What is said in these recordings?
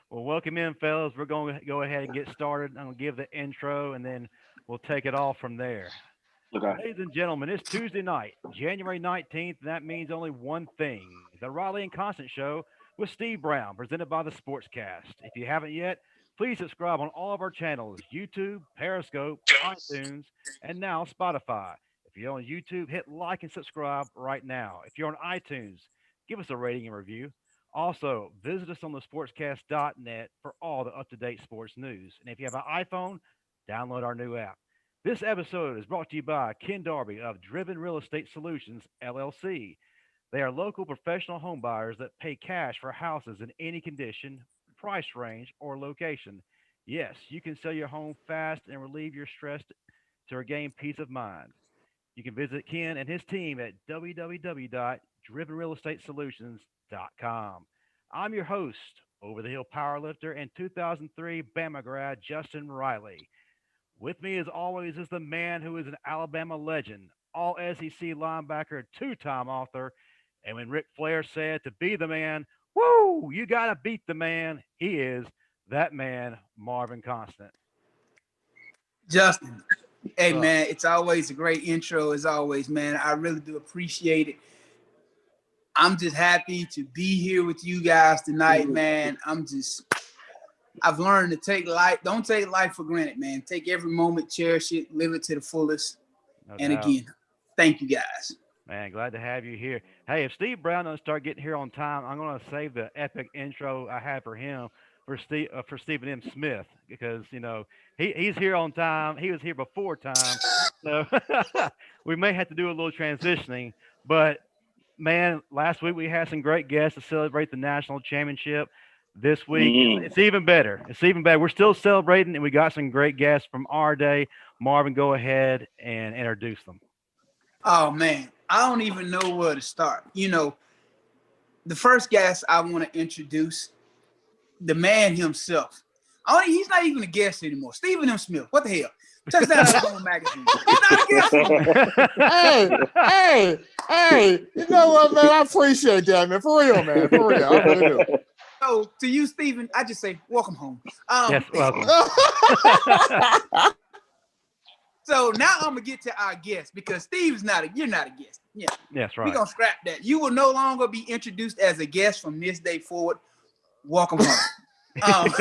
Well, welcome in, fellas. We're going to go ahead and get started. I'm going to give the intro, and then we'll take it off from there. Okay. Ladies and gentlemen, it's Tuesday night, January 19th, and that means only one thing: the Riley and Constant Show with Steve Brown, presented by the Sportscast. If you haven't yet, please subscribe on all of our channels: YouTube, Periscope, iTunes, and now Spotify. If you're on YouTube, hit like and subscribe right now. If you're on iTunes, give us a rating and review. Also, visit us on the sportscast.net for all the up to date sports news. And if you have an iPhone, download our new app. This episode is brought to you by Ken Darby of Driven Real Estate Solutions, LLC. They are local professional home buyers that pay cash for houses in any condition, price range, or location. Yes, you can sell your home fast and relieve your stress to regain peace of mind. You can visit Ken and his team at www.drivenrealestatesolutions.com. I'm your host, over the hill powerlifter and 2003 Bama grad Justin Riley. With me, as always, is the man who is an Alabama legend, all SEC linebacker, two-time author. And when Ric Flair said to be the man, woo, you got to beat the man, he is that man, Marvin Constant. Justin, hey So, man, it's always a great intro as always, man. I really do appreciate it. I'm just happy to be here with you guys tonight, man. I've learned to don't take life for granted, man. Take every moment, cherish it, live it to the fullest. no And doubt. again, thank you guys. Man, glad to have you here. Hey, if Steve Brown doesn't start getting here on time, I'm going to save the epic intro I had for him for Stephen M. Smith because he's here on time. He was here before time, so we may have to do a little transitioning. But man, last week we had some great guests to celebrate the national championship. This week it's even better. It's even better. We're still celebrating, and we got some great guests from our day. Marvin, go ahead and introduce them. Oh man, I don't even know where to start. The first guest I want to introduce, the man himself. He's not even a guest anymore. Stephen M. Smith. What the hell? Touchdown Alabama magazine. He's not a guest anymore. Hey, you know what, man? I appreciate that, man. For real, man. For real. I really do. So to you, Stephen, I just say welcome home. Yes, welcome. So now I'm gonna get to our guest because you're not a guest. Yeah. Yes, We're right. gonna scrap that. You will no longer be introduced as a guest from this day forward. Welcome home.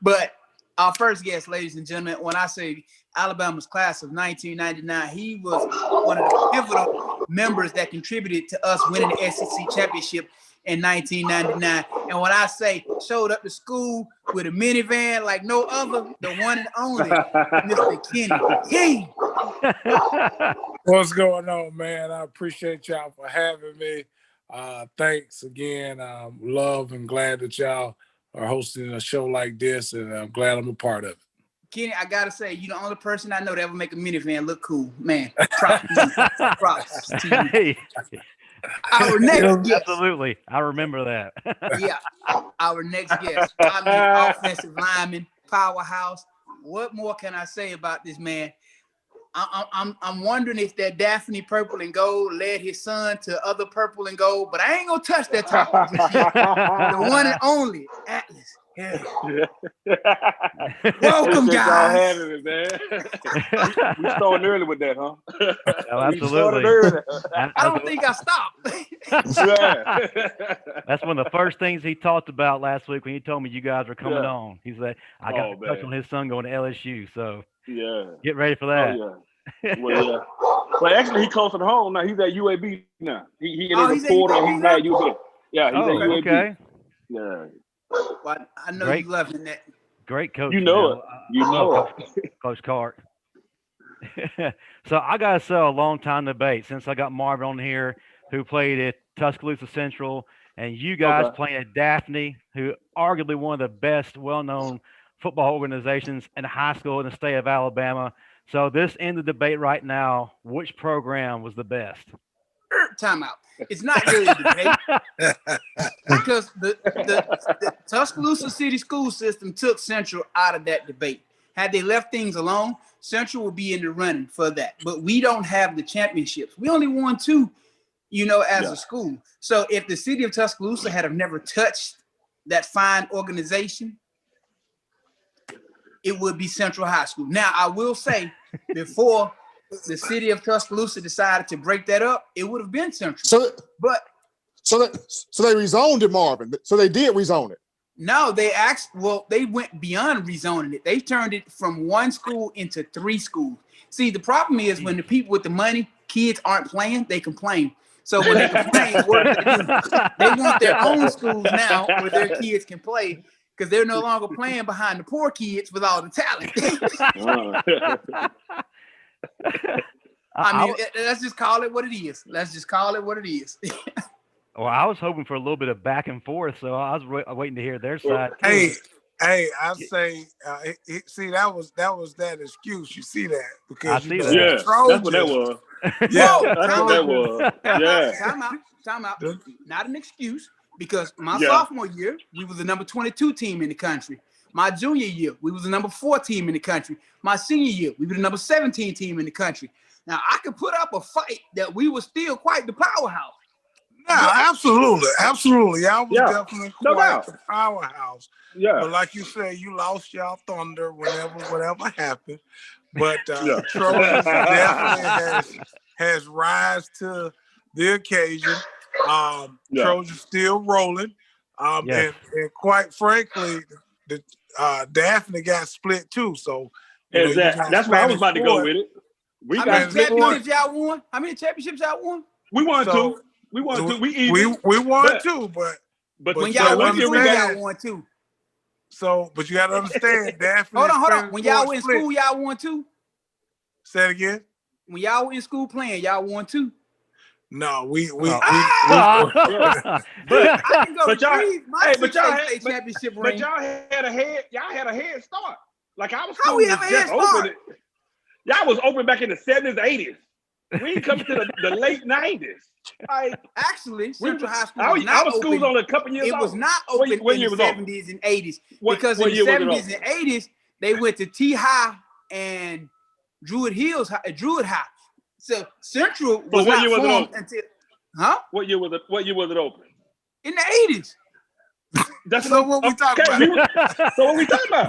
But our first guest, ladies and gentlemen, when I say Alabama's class of 1999, he was one of the pivotal members that contributed to us winning the SEC championship in 1999. And when I say showed up to school with a minivan like no other, the one and only Mr. Kenny King. What's going on, man? I appreciate y'all for having me. Thanks again. Love and glad that y'all are hosting a show like this, and I'm glad I'm a part of it. Kenny, I gotta say, you're the only person I know that ever make a minivan look cool. Man, props to you. Hey, Our next guest. absolutely. I remember that. Yeah, our next guest. I mean, offensive lineman, powerhouse. What more can I say about this man? I'm wondering if that Daphne purple and gold led his son to other purple and gold, but I ain't gonna touch that topic. The one and only Atlas. Yeah. Welcome, Appreciate y'all guys. having me, man. We started early with that, huh? Oh, We started absolutely. early. I don't think I stopped. Yeah. That's one of the first things he talked about last week when he told me you guys were coming Yeah. on. He said, I got Oh, to touch man. on his son going to LSU. So Yeah. get ready for Oh, that. yeah. Well, yeah. Well, actually, he closer to home now. He's at UAB now. He in Oh, a he's at reporter. UAB He's not at now? UAB. Yeah, he's Oh, at UAB. okay. Yeah. Well, I know Great. you loving that. Great coach. You know it. Now. You I know love it. Coach Cart. So I got to sell a long time debate since I got Marvin on here, who played at Tuscaloosa Central, and you guys Okay. playing at Daphne, who arguably one of the best, well-known football organizations in high school in the state of Alabama. So this in the debate right now, which program was the best? Time out. It's not really a debate because the Tuscaloosa City school system took Central out of that debate. Had they left things alone, Central would be in the running for that. But we don't have the championships. We only won two, as Yeah. a school. So if the city of Tuscaloosa had have never touched that fine organization, it would be Central High School. Now, I will say, before the city of Tuscaloosa decided to break that up, it would have been Central. So they rezoned it, Marvin. So they did rezone it. No, they went beyond rezoning it. They turned it from one school into 3 schools. See, the problem is when the people with the money, kids aren't playing, they complain. So when they complain, what do? They want their own schools now where their kids can play because they're no longer playing behind the poor kids with all the talent. I mean, let's just call it what it is. Well, I was hoping for a little bit of back and forth, so I was waiting to hear their side. Hey, I say, see, that was that excuse. You see that because I see that. Yeah, that's what that was. Yeah, that's what that was. Yeah. Time out. Not an excuse because my sophomore year we was the number 22 team in the country. My junior year we was the number 4 team in the country. My senior year we were the number 17 team in the country. Now I could put up a fight that we were still quite the powerhouse. Yeah, absolutely. I was definitely quite the powerhouse. Yeah. But like you said, you lost y'all thunder whatever happened. But Trojan definitely has rise to the occasion. Trojan's still rolling. And quite frankly, the Daphne got split too. So exactly. That's where I was about to go with it. How many championships y'all won? We won 2. We won 2. We won 2, but when y'all won 2, y'all won 2. So, but you got to understand, Daphne. Hold on. When y'all were in school, y'all won 2. Say it again. When y'all were in school playing, y'all won 2. No, we but y'all had a head start. Like I was how we have a head start? Y'all was open back in the 70s, 80s. We ain't coming to the late 90s. Actually, Central High School our school's only a couple years old. It was not open in the 70s and 80s because in the 70s and 80s they went to T High and Druid High. So Central was not formed until What year was it open? In the 80s. That's what we talking about. So what we talking about?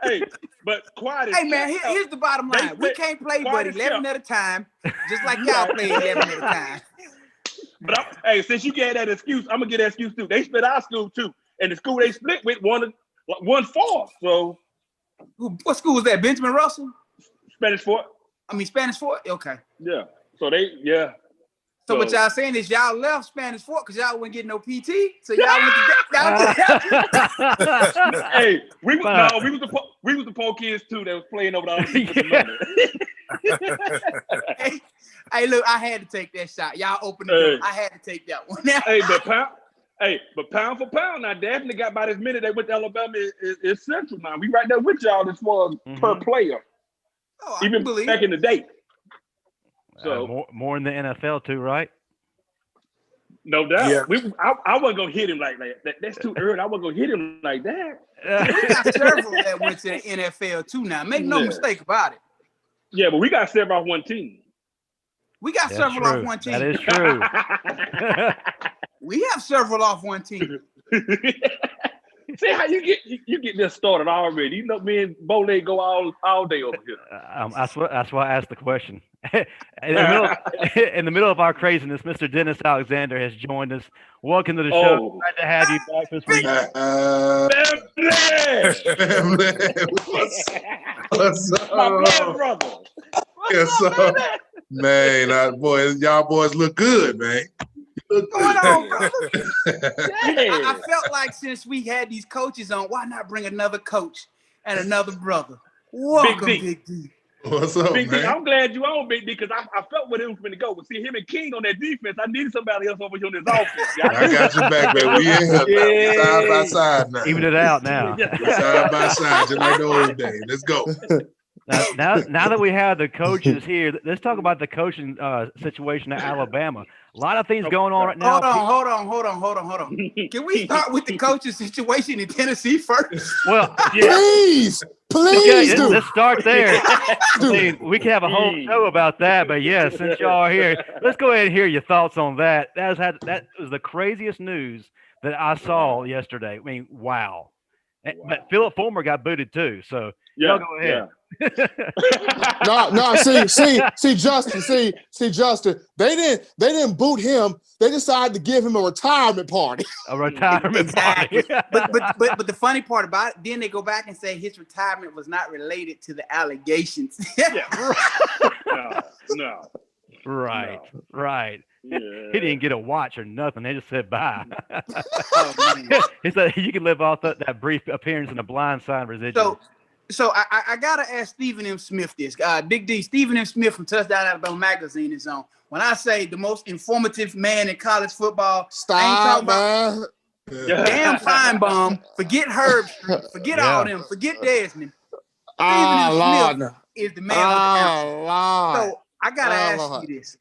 Hey, but quiet as man, here's the bottom line. We can't play but 11 at a time, just like y'all play 11 at a time. But since you gave that excuse, I'm gonna get that excuse too. They split our school too, and the school they split with won 4. So, what school was that? Benjamin Russell? Spanish Fort. Okay. Yeah. So So what y'all saying is y'all left Spanish Fort because y'all wouldn't get no PT. So y'all went to Hey, we was the poor kids too that was playing over the other Hey, look, I had to take that shot. Y'all opened the door. I had to take that one. But pound for pound, now Daphne got about as many that went to Alabama is Central now. We right there with y'all as far as per player. Oh, even back in the day. So more in the NFL too, right? No doubt. Yeah. I wasn't gonna hit him like that. That's too early. I wasn't gonna hit him like that. We got several that went to the NFL too now. Make no mistake about it. Yeah, but we got several off one team. We got several off one team. That is true. We have several off one team. See how you get this started already. You know, me and Bowleg go all day over here. That's why I asked the question. In the middle of our craziness, Mr. Dennis Alexander has joined us. Welcome to the show. Glad to have you back this week. What's up? My blood brother. What's up? Man, y'all boys look good, man. What's going on, brother? I felt like since we had these coaches on, why not bring another coach and another brother? Welcome, Big D. What's up, Big man? D, I'm glad you on, Big D, because I felt where it was going to go. But see, him and King on that defense, I needed somebody else over here on this offense. I got your back, baby. We in here side by side now. Even it out now. Side by side, just like the old days. Let's go. Now that we have the coaches here, let's talk about the coaching situation at Alabama. A lot of things going on right now. Hold on. Can we start with the coaching situation in Tennessee first? Well, please okay, do. Let's start there. We can have a whole show about that, but yes, since y'all are here, let's go ahead and hear your thoughts on that. That was the craziest news that I saw yesterday. I mean, wow. But Philip Fulmer got booted too. So y'all go ahead. No. See, Justin. They didn't boot him. They decided to give him a retirement party. A retirement party. but the funny part about it, then they go back and say his retirement was not related to the allegations. No. Right. Yeah. He didn't get a watch or nothing. They just said bye. Oh, man. He said you can live off that brief appearance in the blind sign residual. So I gotta ask Stephen M. Smith this. Big D, Stephen M. Smith from Touchdown Alabama Magazine is on. When I say the most informative man in college football, I ain't talking about damn Feinbaum, forget Herb Street, forget all them, forget Desmond. Stephen M. Smith is the man with the answer. So I gotta ask you this.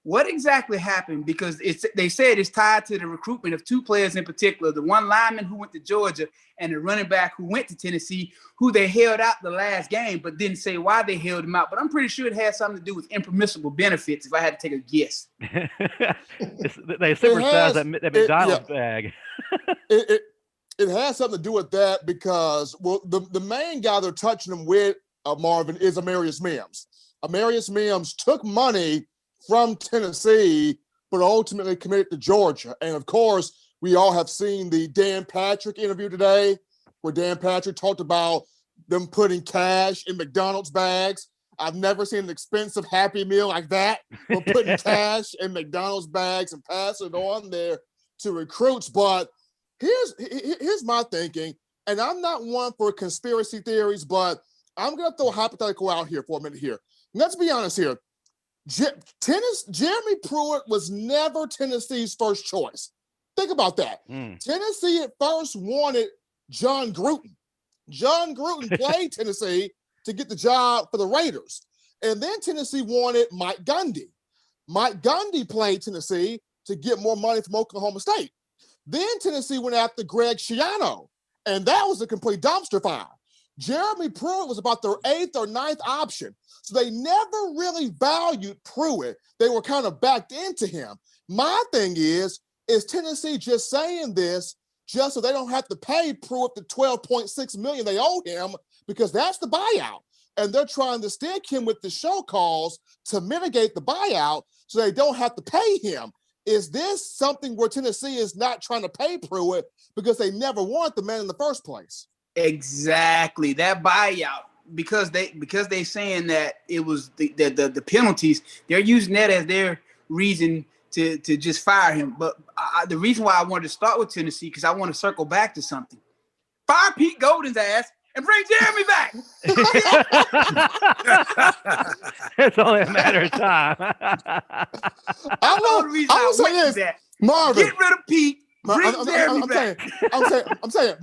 What exactly happened? Because they said it's tied to the recruitment of two players in particular, the one lineman who went to Georgia and the running back who went to Tennessee, who they held out the last game, but didn't say why they held him out. But I'm pretty sure it had something to do with impermissible benefits, if I had to take a guess. They supersized that McDonald's bag. It has something to do with that because, well, the main guy they're touching him with, Marvin, is Amarius Mims. Amarius Mims took money from Tennessee, but ultimately committed to Georgia. And of course, we all have seen the Dan Patrick interview today, where Dan Patrick talked about them putting cash in McDonald's bags. I've never seen an expensive Happy Meal like that, but putting cash in McDonald's bags and passing it on there to recruits. But here's my thinking, and I'm not one for conspiracy theories, but I'm going to throw a hypothetical out here for a minute here. Let's be honest here. Jeremy Pruitt was never Tennessee's first choice. Think about that. Tennessee at first wanted John Gruden. John Gruden played Tennessee to get the job for the Raiders. And then Tennessee wanted Mike Gundy. Mike Gundy played Tennessee to get more money from Oklahoma State. Then Tennessee went after Greg Schiano, and that was a complete dumpster fire. Jeremy Pruitt was about their 8th or 9th option. So they never really valued Pruitt. They were kind of backed into him. My thing is Tennessee just saying this just so they don't have to pay Pruitt the $12.6 million they owe him, because that's the buyout. And they're trying to stick him with the show calls to mitigate the buyout so they don't have to pay him. Is this something where Tennessee is not trying to pay Pruitt because they never wanted the man in the first place? Exactly, that buyout, because they saying that it was the penalties. They're using that as their reason to just fire him. But the reason why I wanted to start with Tennessee, because I want to circle back to something. Fire Pete Golden's ass and bring Jeremy back. It's only a matter of time. I know. Marvin, get rid of Pete. Bring Jeremy back. I'm saying,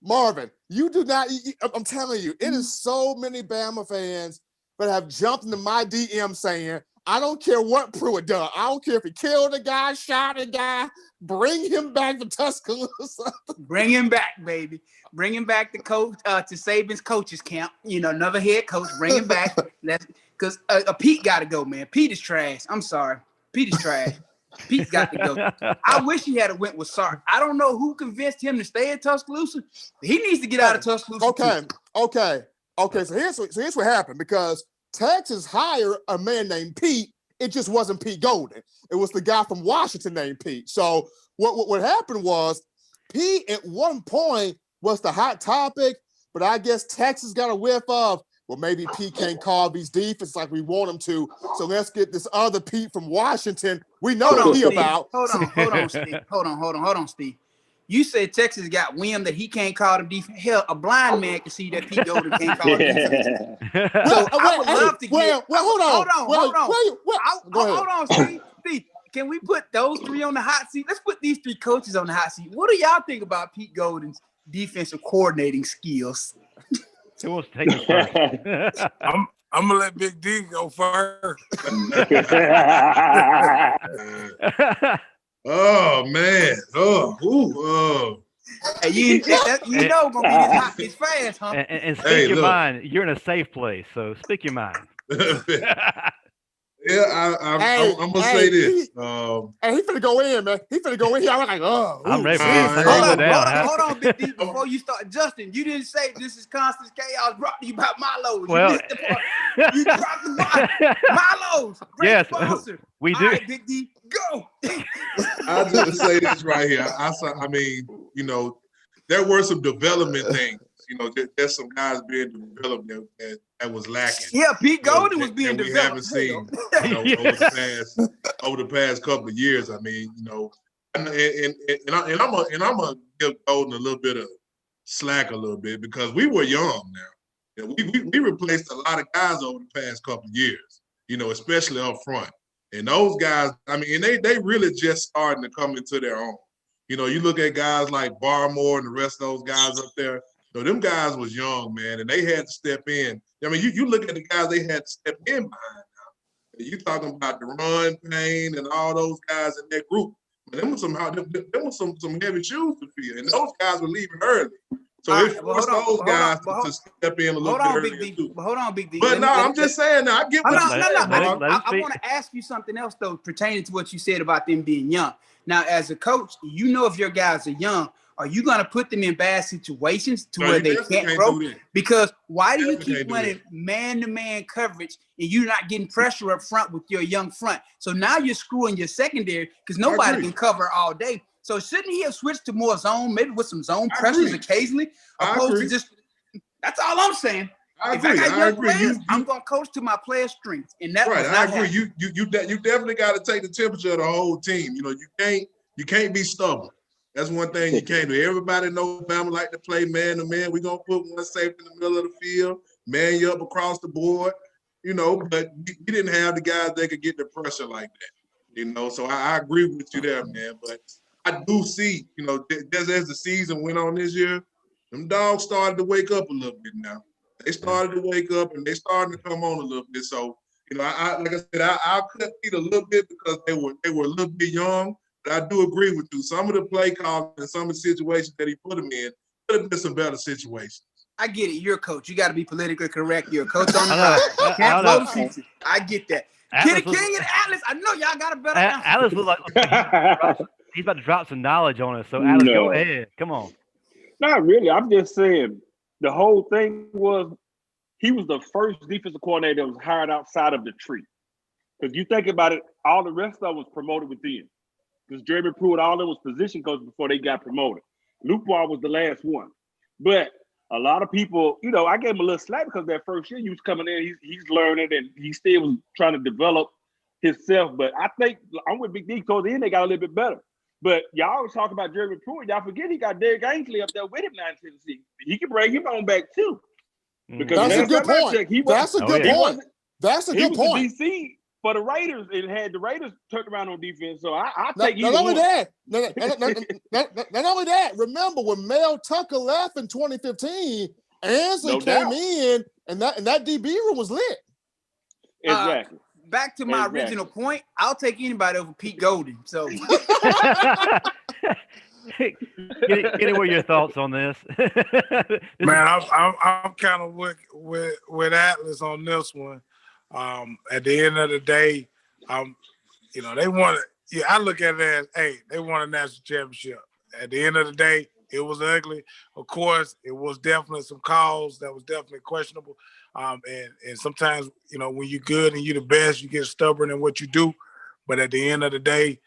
Marvin, you do not. I'm telling you, it is so many Bama fans that have jumped into my DM saying, I don't care what Pruitt does. I don't care if he killed a guy, shot a guy. Bring him back to Tuscaloosa. Bring him back, baby. Bring him back to coach to Saban's coaches camp. You know, another head coach. Bring him back. Because Pete got to go, man. Pete is trash. I'm sorry. Pete is trash. Pete's got to go. I wish he had went with Sark. I don't know who convinced him to stay in Tuscaloosa. He needs to get out of Tuscaloosa. Okay. So here's what happened, because Texas hired a man named Pete. It just wasn't Pete Golden. It was the guy from Washington named Pete. So what happened was Pete at one point was the hot topic, but I guess Texas got a whiff of, well, maybe Pete can't call these defenses like we want him to. So let's get this other Pete from Washington. We know what he about. Hold on, Steve. Hold on, Steve. You said Texas got whim that he can't call them defense. Hell, a blind man can see that Pete Golden can't call them defense. So I would love to get. Hold on, Steve. Can we put those three on the hot seat? Let's put these three coaches on the hot seat. What do y'all think about Pete Golden's defensive coordinating skills? Who wants to take it first? I'm gonna let Big D go first. Oh man! Hey, you know, gonna be this hot, this fast, huh? And speak your mind. You're in a safe place, so speak your mind. Yeah, I'm gonna say this. Hey, he finna go in, man. He finna go in. I was like, oh, I'm ready for this. Nah, Let's go down. Hold on, Big D. Before you start, Justin, you didn't say this is Constant Chaos brought to you by Milo's. Well, You missed the part. You dropped the ball. Milo's, great yes, sponsor. we do. All right, Big D, go. I'll just say this right here. I mean, you know, there were some development things. You know, there's some guys being developed that was lacking. Yeah, Pete You know, Golden was being we developed. haven't seen, you know, over the past couple of years. I mean, you know, and I'm gonna give Golden a little bit of slack a little bit because we were young now. We replaced a lot of guys over the past couple of years. You know, especially up front. And those guys, I mean, and they really just starting to come into their own. You know, you look at guys like Barmore and the rest of those guys up there. So them guys was young, man, and they had to step in. I mean, you look at the guys they had to step in behind now. You talking about Deron Payne and all those guys in that group. But them was some heavy shoes to fill, and those guys were leaving early. So it forced those guys to step in a little bit earlier too. Hold on, Big D. But no, I'm just saying now. I get what you're saying. I want to ask you something else though, pertaining to what you said about them being young. Now, as a coach, you know if your guys are young, are you going to put them in bad situations to where they can't grow? Because why do you keep running man-to-man coverage and you're not getting pressure up front with your young front? So now you're screwing your secondary because nobody can cover all day. So shouldn't he have switched to more zone, maybe with some zone pressures occasionally, opposed to just – that's all I'm saying. If I got young players, I'm going to coach to my player strengths. And that was not happening. You definitely got to take the temperature of the whole team. You know, you can't be stubborn. That's one thing you can't do. Everybody knows Bama like to play man-to-man. We're going to put one safety in the middle of the field, man you up across the board, you know, but we didn't have the guys that could get the pressure like that, you know. So I agree with you there, man. But I do see, you know, just as the season went on this year, them dogs started to wake up a little bit now. They started to wake up and they started to come on a little bit. So, you know, like I said, I'll cut feet a little bit because they were a little bit young. But I do agree with you. Some of the play calls and some of the situations that he put them in could have been some better situations. I get it. You're a coach. You got to be politically correct. You're a coach on the ride. Can't blow the season. I get that. Kenny King and Atlas, I know y'all got a better answer. Atlas look like he's about to drop some knowledge on us. So, Atlas, go ahead. Come on. Not really. I'm just saying the whole thing was he was the first defensive coordinator that was hired outside of the tree. Because you think about it, all the rest of them was promoted within. Because Jeremy Pruitt, all of them was position coaches before they got promoted. Luke Wall was the last one. But a lot of people, you know, I gave him a little slack because that first year he was coming in, he's learning and he still was trying to develop himself. But I think I'm with Big D towards the end, they got a little bit better. But y'all always talk about Jeremy Pruitt. Y'all forget he got Derek Ainsley up there with him now in Tennessee. He can bring him on back too. Because that's a good point. That's a good point. That's a good point. He was the DC for the Raiders and had the Raiders turned around on defense. So I take not only that. Not only that. Remember when Mel Tucker left in 2015, Ainsley came in and that DB room was lit. Exactly. Back to my original point, I'll take anybody over Pete Golden. So Kenny, what are your thoughts on this? Man, I'm kind of with Atlas on this one. At the end of the day, you know, they want to. Yeah, I look at it as, hey, they won a national championship. At the end of the day, it was ugly. Of course, it was definitely some calls that was definitely questionable. And sometimes, you know, when you're good and you're the best, you get stubborn in what you do. But at the end of the day,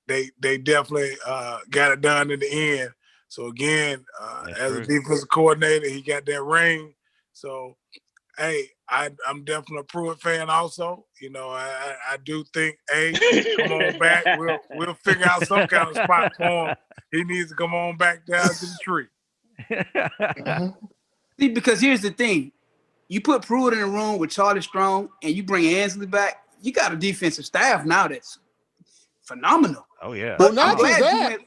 they definitely got it done in the end. So again, as a defensive coordinator, he got that ring. So, hey, I'm definitely a Pruitt fan also. You know, I do think, hey, come on back. We'll figure out some kind of spot for him. He needs to come on back down to the tree. See, because here's the thing. You put Pruitt in a room with Charlie Strong and you bring Ainsley back, you got a defensive staff now that's phenomenal. Oh, yeah. Well, not just that.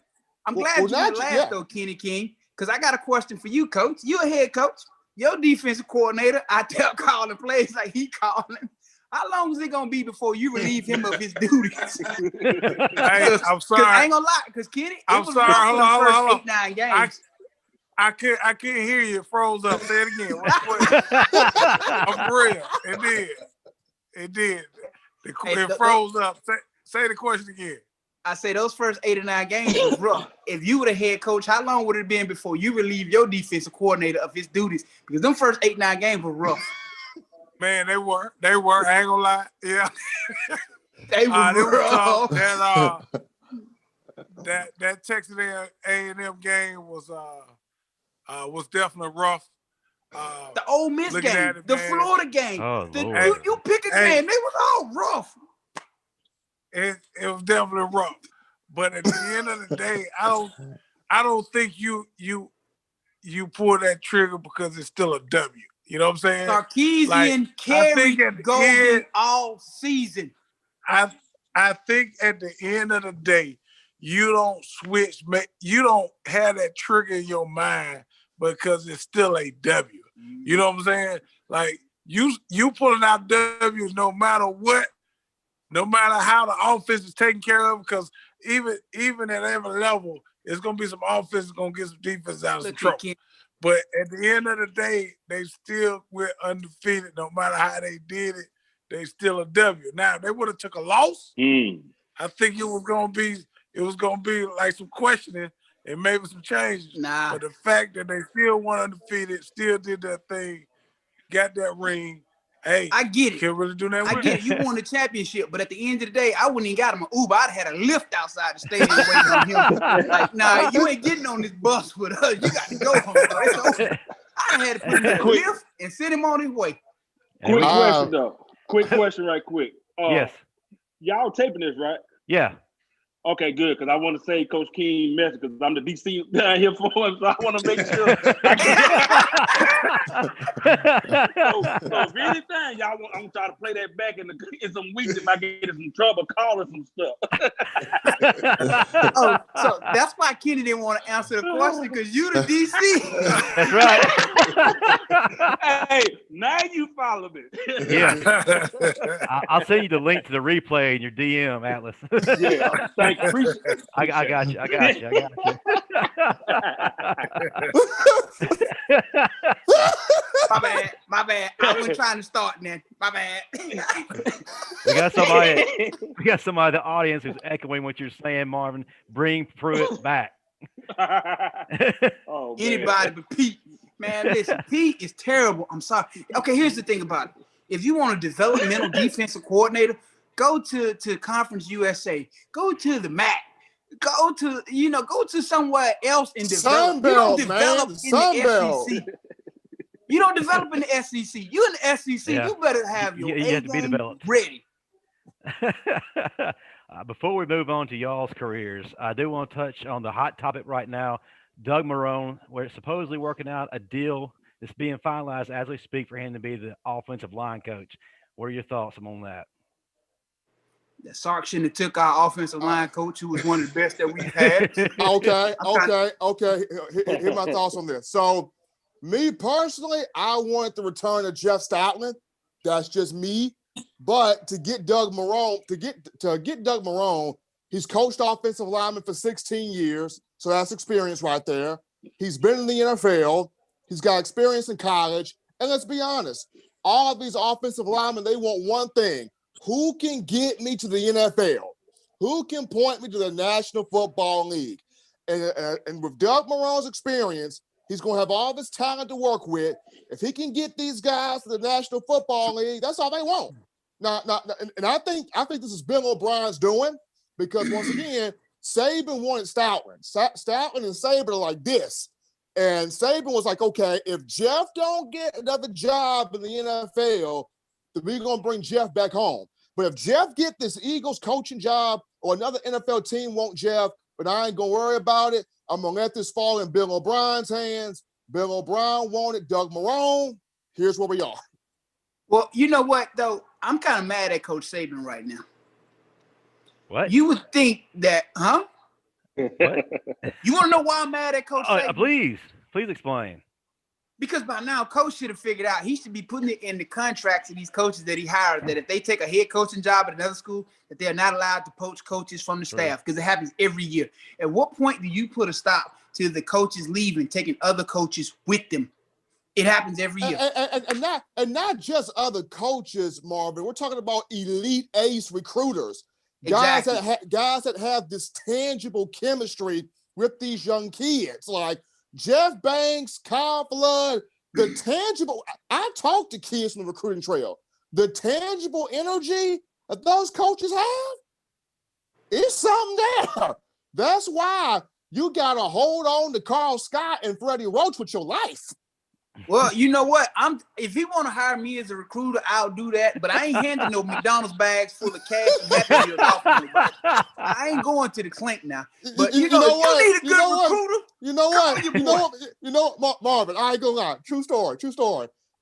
I'm glad you went last, though, Kenny King, because I got a question for you, Coach. You're a head coach. Your defensive coordinator out there calling plays like he calling. How long is it going to be before you relieve him of his duties? Hey, I'm sorry. I ain't going to lie, because Kenny, I'm sorry. Hold on. 8-9 games. I can't hear you. It froze up. Say it again. I'm for real. It did. It froze up. Say the question again. I say those first 8 or 9 games was rough. If you were the head coach, how long would it have been before you relieved your defensive coordinator of his duties? Because them first 8, 9 games were rough. Man, they were. I ain't gonna lie. Yeah. They were rough. That Texas A&M game was definitely rough. The Ole Miss game, the Florida game. You pick a game, they was all rough. It was definitely rough. But at the end of the day, I don't think you pull that trigger because it's still a W. You know what I'm saying? Sarkisian carried Golden all season. I think at the end of the day, you don't switch. You don't have that trigger in your mind because it's still a W. You know what I'm saying? Like you pulling out W's no matter what, no matter how the offense is taken care of. Because even at every level, it's gonna be some offense that's gonna get some defense out of some trouble. But at the end of the day, they still were undefeated. No matter how they did it, they still a W. Now, if they would have took a loss, I think it was gonna be like some questioning and maybe some changes. Nah. But the fact that they still went undefeated, still did that thing, got that ring. Hey, I get it. Can't really do that. I get it. You won the championship, but at the end of the day, I wouldn't even got him an Uber. I'd had a lift outside the stadium waiting on him. Like, nah, you ain't getting on this bus with us. You got to go home. I had to put him in a lift and send him on his way. Quick question though. Quick question, right quick. Yes. Y'all taping this, right? Yeah. Okay, good, because I want to say Coach King message because I'm the DC down here for him, so I want to make sure. So if anything, y'all want, I'm trying to play that back in some weeks if I get in some trouble calling some stuff. So that's why Kenny didn't want to answer the question because you the DC. That's right. Hey, now you follow me. Yeah. I'll send you the link to the replay in your DM, Atlas. Yeah. Appreciate it. I got you. My bad. I wasn't trying to start then. My bad. We got somebody in the audience who's echoing what you're saying, Marvin. Bring Pruitt back. Anybody but Pete. Man, listen, Pete is terrible. I'm sorry. Okay, here's the thing about it. If you want a developmental defensive coordinator, go to Conference USA. Go to the MAC. Go to somewhere else and develop. You don't develop in the SEC. You don't develop in the SEC. You in the SEC, you better have your you have to be developed. Ready. Before we move on to y'all's careers, I do want to touch on the hot topic right now. Doug Marrone, where it's supposedly working out a deal that's being finalized as we speak for him to be the offensive line coach. What are your thoughts on that? That Sark shouldn't have took our offensive line coach, who was one of the best that we've had. Okay. Here's my thoughts on this. So, me personally, I wanted the return of Jeff Stoutland. That's just me. But to get Doug Marrone, Doug Marrone, he's coached offensive linemen for 16 years, so that's experience right there. He's been in the NFL. He's got experience in college. And let's be honest, all of these offensive linemen, they want one thing. Who can get me to the NFL? Who can point me to the National Football League? And with Doug Marrone's experience, he's going to have all this talent to work with. If he can get these guys to the National Football League, that's all they want. Now, and I think this is Bill O'Brien's doing because once again, Saban wanted Stoutland. Stoutland and Saban are like this. And Saban was like, okay, if Jeff don't get another job in the NFL, then we're going to bring Jeff back home. But if Jeff get this Eagles coaching job or another NFL team want Jeff, but I ain't going to worry about it, I'm going to let this fall in Bill O'Brien's hands. Bill O'Brien wanted Doug Marrone. Here's where we are. Well, you know what, though? I'm kind of mad at Coach Saban right now. What? You would think that, huh? What? You want to know why I'm mad at Coach Saban? Please explain. Because by now, Coach should have figured out he should be putting it in the contracts of these coaches that he hired that if they take a head coaching job at another school, that they're not allowed to poach coaches from the staff because it happens every year. At what point do you put a stop to the coaches leaving, taking other coaches with them? It happens every year. And not just other coaches, Marvin. We're talking about elite ace recruiters. Exactly. Guys that have this tangible chemistry with these young kids. Like Jeff Banks, Kyle Flood, the tangible. I talk to kids from the recruiting trail. The tangible energy that those coaches have, it's something there. That's why you got to hold on to Carl Scott and Freddie Roach with your life. Well, you know what? If he want to hire me as a recruiter, I'll do that. But I ain't handing no McDonald's bags full of cash and Happy Meals off to nobody. I ain't going to the clink now. But you know what? You need a good recruiter. You know what, Marvin? I ain't gonna lie. True story.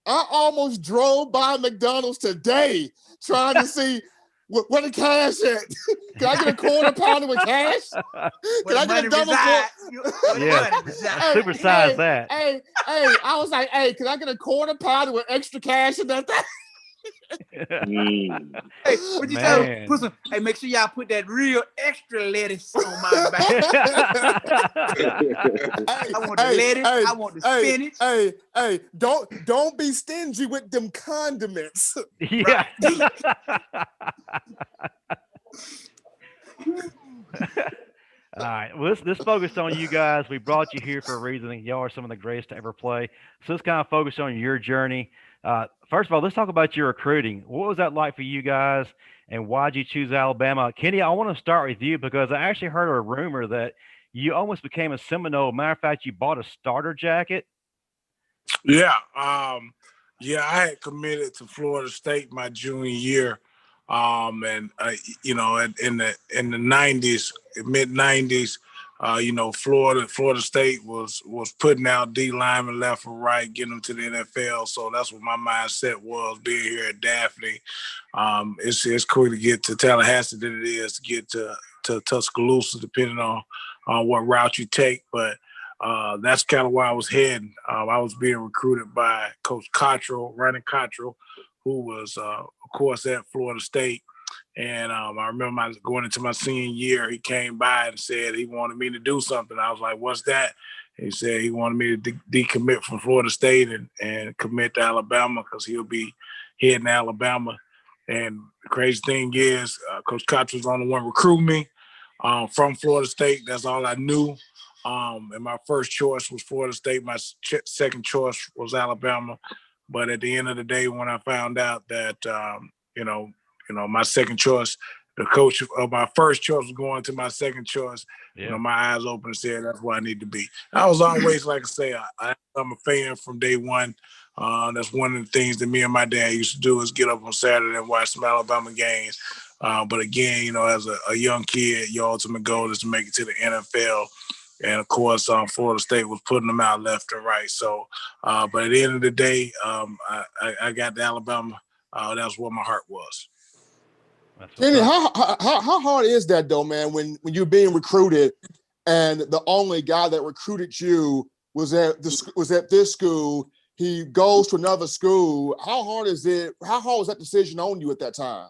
I almost drove by McDonald's today trying to see where the cash at. Can I get a quarter pounder with cash? Can I get a double quarter? Yeah, supersize that. Hey, I was like, hey, can I get a quarter pounder with extra cash in that thing? Hey, what you tell him? Hey, make sure y'all put that real extra lettuce on my back. I want the lettuce. I want the spinach. Hey, don't be stingy with them condiments. Yeah. All right. Well, let's focus on you guys. We brought you here for a reason. Y'all are some of the greatest to ever play. So let's kind of focus on your journey. First of all, let's talk about your recruiting. What was that like for you guys, and why did you choose Alabama? Kenny, I want to start with you because I actually heard a rumor that you almost became a Seminole. Matter of fact, you bought a starter jacket. Yeah. I had committed to Florida State my junior year. In the 90s, mid 90s, Florida State was putting out D linemen left and right, getting them to the NFL. So that's what my mindset was being here at Daphne. It's cool to get to Tallahassee than it is to get to Tuscaloosa, depending on what route you take. But that's kind of where I was heading. I was being recruited by Coach Cottrell, Ronnie Cottrell, who was, of course, at Florida State. And I remember going into my senior year, he came by and said he wanted me to do something. I was like, what's that? He said he wanted me to decommit from Florida State and commit to Alabama because he'll be heading to Alabama. And the crazy thing is, Coach Cottrell's the only one recruiting me from Florida State. That's all I knew. And my first choice was Florida State. My second choice was Alabama. But at the end of the day, when I found out that, my second choice, the coach of my first choice was going to my second choice, my eyes open and said, that's where I need to be. I was always, like I say, I'm a fan from day one. That's one of the things that me and my dad used to do is get up on Saturday and watch some Alabama games. But again, as a young kid, your ultimate goal is to make it to the NFL. And of course, Florida State was putting them out left and right. So, but at the end of the day, I got to Alabama. That's where my heart was. Kenny, how hard is that though, man? When you're being recruited, and the only guy that recruited you was at this school, he goes to another school. How hard is it? How hard was that decision on you at that time?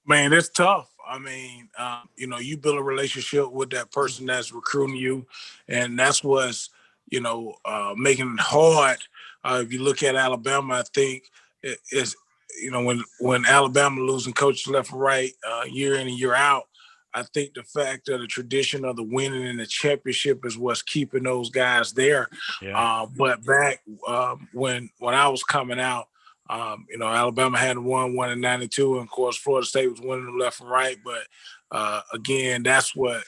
Man, it's tough. I mean, you build a relationship with that person that's recruiting you, and that's what's, making it hard. If you look at Alabama, I think it's, when Alabama losing coaches left and right, year in and year out, I think the fact of the tradition of the winning and the championship is what's keeping those guys there. Yeah. But back when I was coming out, Alabama had won one in 92, and of course Florida State was winning them left and right. But again, that's what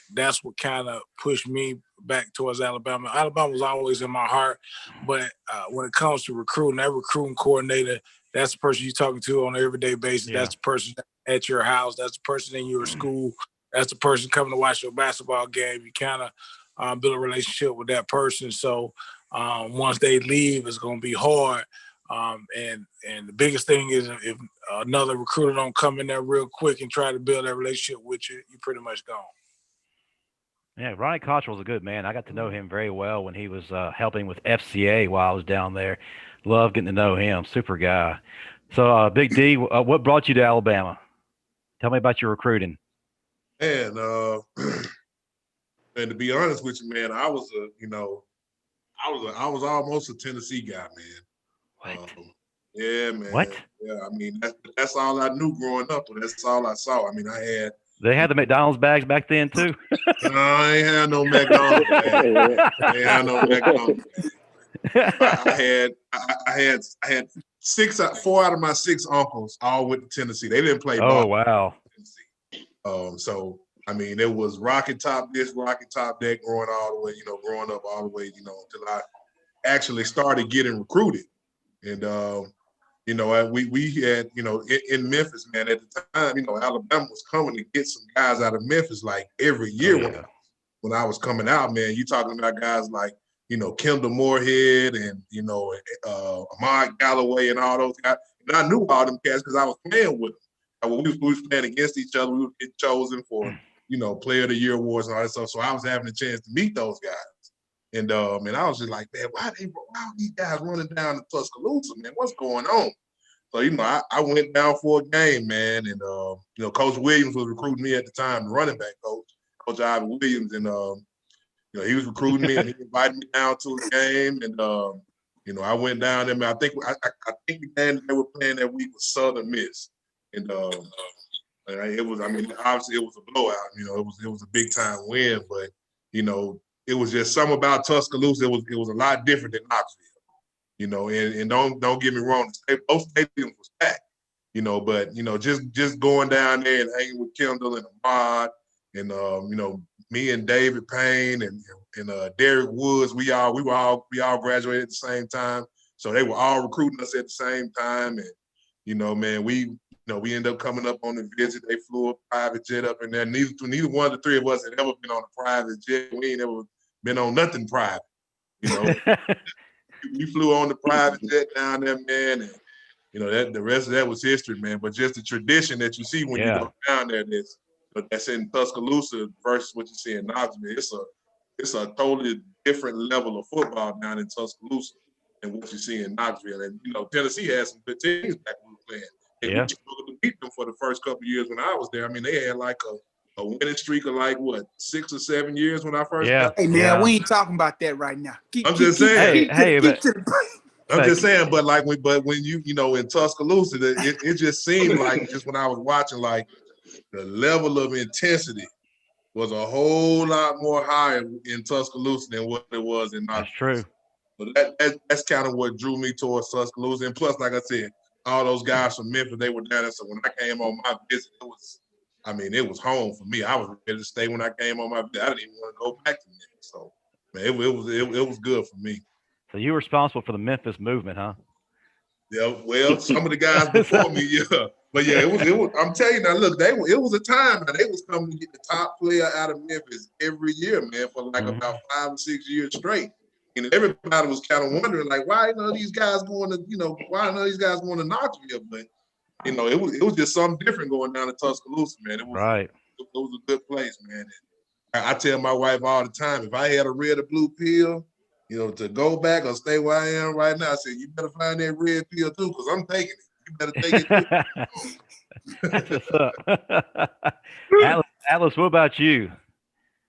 kind of pushed me back towards Alabama. Alabama was always in my heart, but when it comes to recruiting, that recruiting coordinator, that's the person you're talking to on an everyday basis. Yeah. That's the person at your house. That's the person in your school. That's the person coming to watch your basketball game. You kind of build a relationship with that person. So once they leave, it's going to be hard. And the biggest thing is if another recruiter don't come in there real quick and try to build that relationship with you, you're pretty much gone. Yeah, Ronnie Cottrell's a good man. I got to know him very well when he was helping with FCA while I was down there. Love getting to know him. Super guy. So, Big D, what brought you to Alabama? Tell me about your recruiting. Man, and to be honest with you, man, I was I was almost a Tennessee guy, man. What? Yeah, man. What? Yeah, I mean that's all I knew growing up, and that's all I saw. I mean, I had. They had the McDonald's bags back then too. No, I ain't had no McDonald's bag. I ain't had no McDonald's bag. I had 4 out of my 6 uncles all went to Tennessee. They didn't play ball. Oh wow. So I mean, it was Rocky Top this, Rocky Top that, growing up all the way, until I actually started getting recruited. And we had, in Memphis, man, at the time, Alabama was coming to get some guys out of Memphis like every year. When I was coming out, man. You talking about guys like, Kendall Moorhead and, Ahmad Galloway and all those guys. And I knew all them cats because I was playing with them. When we was playing against each other, we would get chosen for, Player of the Year awards and all that stuff. So I was having a chance to meet those guys. And I was just like, man, why are these guys running down to Tuscaloosa, man? What's going on? So, I went down for a game, man. And, Coach Williams was recruiting me at the time, the running back coach, Coach Ivan Williams. And, he was recruiting me and he invited me down to a game. And, I went down there, man. I think the game they were playing that week was Southern Miss. And it was, obviously it was a blowout. It was a big time win, but, it was just something about Tuscaloosa. It was a lot different than Knoxville, and don't get me wrong, both stadiums was packed, but just going down there and hanging with Kendall and Ahmad and me and David Payne and Derek Woods, we all graduated at the same time, so they were all recruiting us at the same time, and man, we ended up coming up on the visit. They flew a private jet up in there. Neither one of the three of us had ever been on a private jet. We ain't ever been on nothing private, We flew on the private jet down there, man, and that the rest of that was history, man. But just the tradition that you see when you go down there, that's in Tuscaloosa versus what you see in Knoxville. It's a totally different level of football down in Tuscaloosa than what you see in Knoxville. And Tennessee had some good teams back when we were playing. And we struggled to beat them for the first couple of years when I was there. I mean, they had like a winning streak of like 6 or 7 years when I first got there. Hey man, we ain't talking about that right now. I'm just saying. I'm Like, just saying, but when you in Tuscaloosa, it just seemed like just when I was watching, like the level of intensity was a whole lot more higher in Tuscaloosa than what it was in Knoxville. That's true. So that's kind of what drew me towards Tuscaloosa. And plus, like I said, all those guys from Memphis, they were down there. So when I came on my visit, it was home for me. I was ready to stay when I came on my visit. I didn't even want to go back to Memphis. So, man, it was good for me. So you were responsible for the Memphis movement, huh? Yeah, well, some of the guys before me, yeah. But yeah, it was. I'm telling you now, look, it was a time now. They was coming to get the top player out of Memphis every year, man, for like about 5 or 6 years straight. And everybody was kind of wondering, like, why these guys going to, why these guys going to Knoxville? But it was just something different going down to Tuscaloosa, man. It was right. It was a good place, man. And I tell my wife all the time, if I had a red or blue pill, to go back or stay where I am right now, I said, you better find that red pill too, because I'm taking it. You better take it too. That's what's up. Atlas, what about you?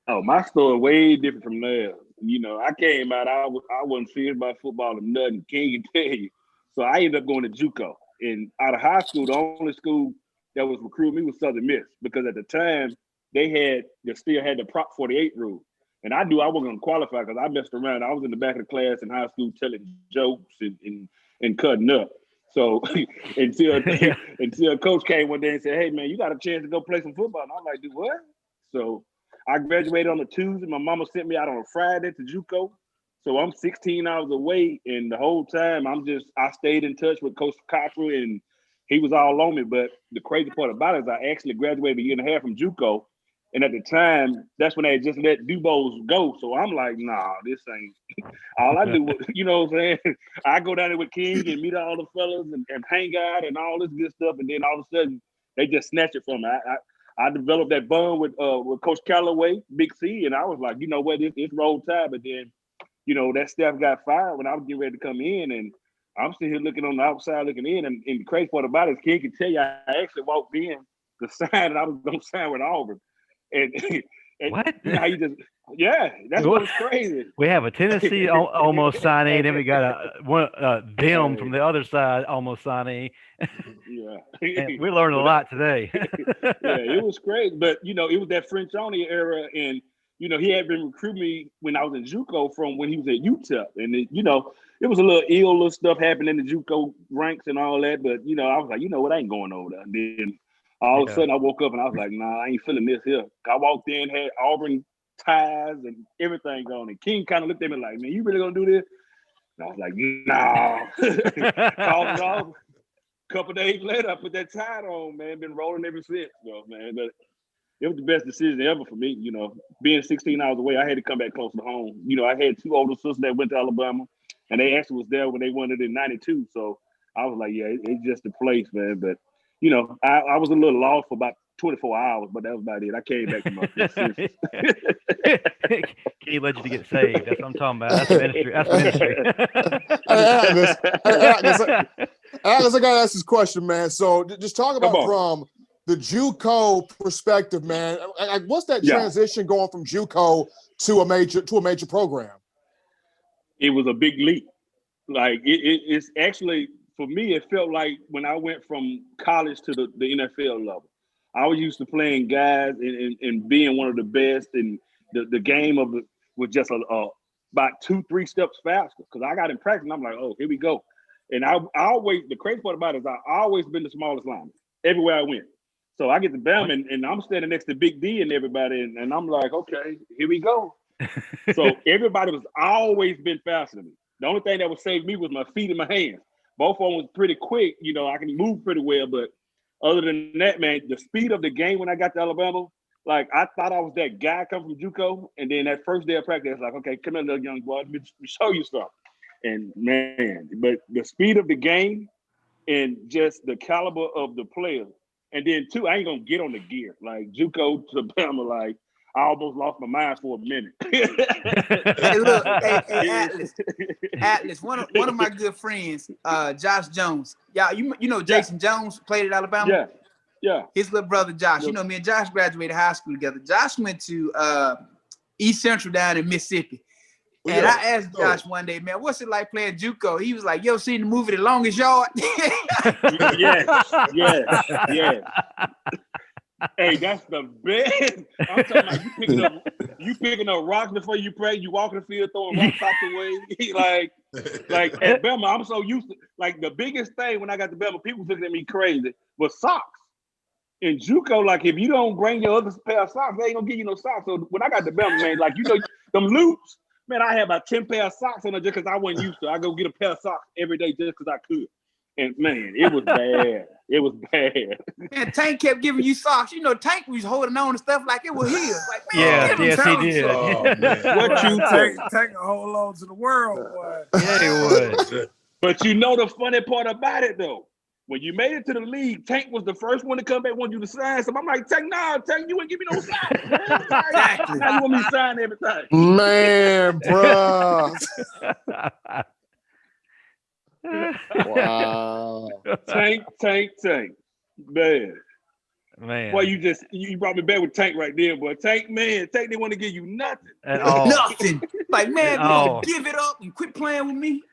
Oh, my story way different from theirs. I came out, I wasn't serious about football or nothing, can't tell you. So I ended up going to JUCO. And out of high school, the only school that was recruiting me was Southern Miss, because at the time they still had the Prop 48 rule. And I knew I wasn't going to qualify because I messed around. I was in the back of the class in high school telling jokes and cutting up. So until coach came one day and said, hey, man, you got a chance to go play some football. And I was like, do what? So I graduated on a Tuesday. My mama sent me out on a Friday to JUCO. So I'm 16 hours away. And the whole time I stayed in touch with Coach Cockrell, and he was all on me. But the crazy part about it is I actually graduated a year and a half from JUCO. And at the time, that's when they just let Dubos go. So I'm like, nah, this ain't. All I do was, you know what I'm saying? I go down there with King and meet all the fellas and hang out and all this good stuff. And then all of a sudden, they just snatch it from me. I developed that bond with Coach Callaway, Big C, and I was like, you know what, it's roll tide. But then, that staff got fired when I was getting ready to come in, and I'm sitting here looking on the outside, looking in. And the crazy part about it is, King can tell you, I actually walked in to sign, and I was going to sign with Auburn. And And What? you know how you just, yeah, that's What? what's crazy. We have a Tennessee almost signee, then we got them from Hey, the other side almost signee. yeah. And we learned a But lot today. yeah, it was crazy. But it was that French Only era, and he had been recruiting me when I was in JUCO from when he was at UTEP, and it was a little little stuff happening in the JUCO ranks and all that. But I was like, you know what, I ain't going over there. And then all of a Yeah. sudden, I woke up and I was like, nah, I ain't feeling this here. I walked in, had Auburn ties and everything on, and King kind of looked at me like, man, you really gonna do this? And I was like, nah. Called it off. Couple days later, I put that tie on, man. Been rolling ever since, man. But it was the best decision ever for me. Being 16 hours away, I had to come back close to home. I had two older sisters that went to Alabama, and they actually was there when they won it in '92. So I was like, yeah, it's just the place, man. But I was a little lost for about 24 hours, but that was about it. I came back to my senses. He let you to get saved. That's what I'm talking about. That's ministry. That's ministry. Atlas, I gotta ask this question, man. So just talk Come about on. from the JUCO perspective, man. Like, what's that Yeah. transition going from JUCO to a major program? It was a big leap. Like it's actually, for me, it felt like when I went from college to the NFL level. I was used to playing guys and being one of the best, and the game was just about 2-3 steps faster. Because I got in practice and I'm like, oh, here we go. And I always, the crazy part about it is I always been the smallest lineman everywhere I went. So I get to Bama and I'm standing next to Big D and everybody, and I'm like, okay, here we go. So everybody was always been faster than me. The only thing that would save me was my feet and my hands. Both of them was pretty quick. I can move pretty well, but other than that, man, the speed of the game when I got to Alabama, like I thought I was that guy coming from JUCO, and then that first day of practice, like, okay, come here, little young boy, let me show you something. And man, but the speed of the game and just the caliber of the players, and then too, I ain't gonna get on the gear like JUCO to Bama, like. I almost lost my mind for a minute. Hey, look, hey, Atlas. One of my good friends, Josh Jones. Yeah, you know Jason Jones played at Alabama. Yeah. His little brother Josh. Me and Josh graduated high school together. Josh went to East Central down in Mississippi. And I asked Josh one day, man, what's it like playing JUCO? He was like, yo, seen the movie The Longest Yard? Yeah. Hey, that's the best. I'm talking about you picking up rocks before you pray. You walk in the field throwing rocks out the way. like at Bama, I'm so used to, like, the biggest thing when I got to Bama, people looking at me crazy was socks. In JUCO, like, if you don't bring your other pair of socks, they ain't gonna give you no socks. So when I got to Bama, man, like, them loops, man, I had about 10 pair of socks on it just because I wasn't used to. I go get a pair of socks every day just because I could. And man, it was bad. It was bad. Man, Tank kept giving you socks. Tank was holding on to stuff like it was his. Like, man, yes, he did. Oh, man. What you Tank a hold on to the world, boy. Yeah, he would. But the funny part about it though, when you made it to the league, Tank was the first one to come back, wanted you to sign. So I'm like, Tank, you ain't give me no socks. Exactly. Now you want me to sign everything. Man, bro. Wow. Tank. Man. Boy, you brought me back with Tank right there, boy. Tank didn't want to give you nothing. At all. Nothing. Like, man, you gonna give it up and quit playing with me?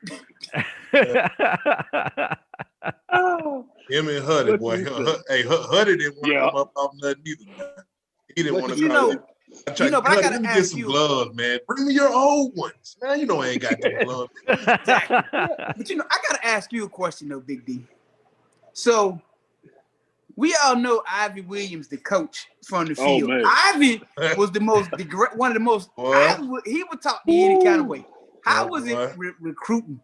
Him and Huddy, boy. Huddy didn't want to come up off nothing either, man. He didn't want to come up. But I gotta get ask some you, gloves, man. Bring me your old ones, man. I ain't got no gloves. Exactly. But I gotta ask you a question though, Big D. So we all know Ivy Williams, the coach from the field. Man. Ivy was one of the most. He would talk to you any kind of way. How was it recruiting?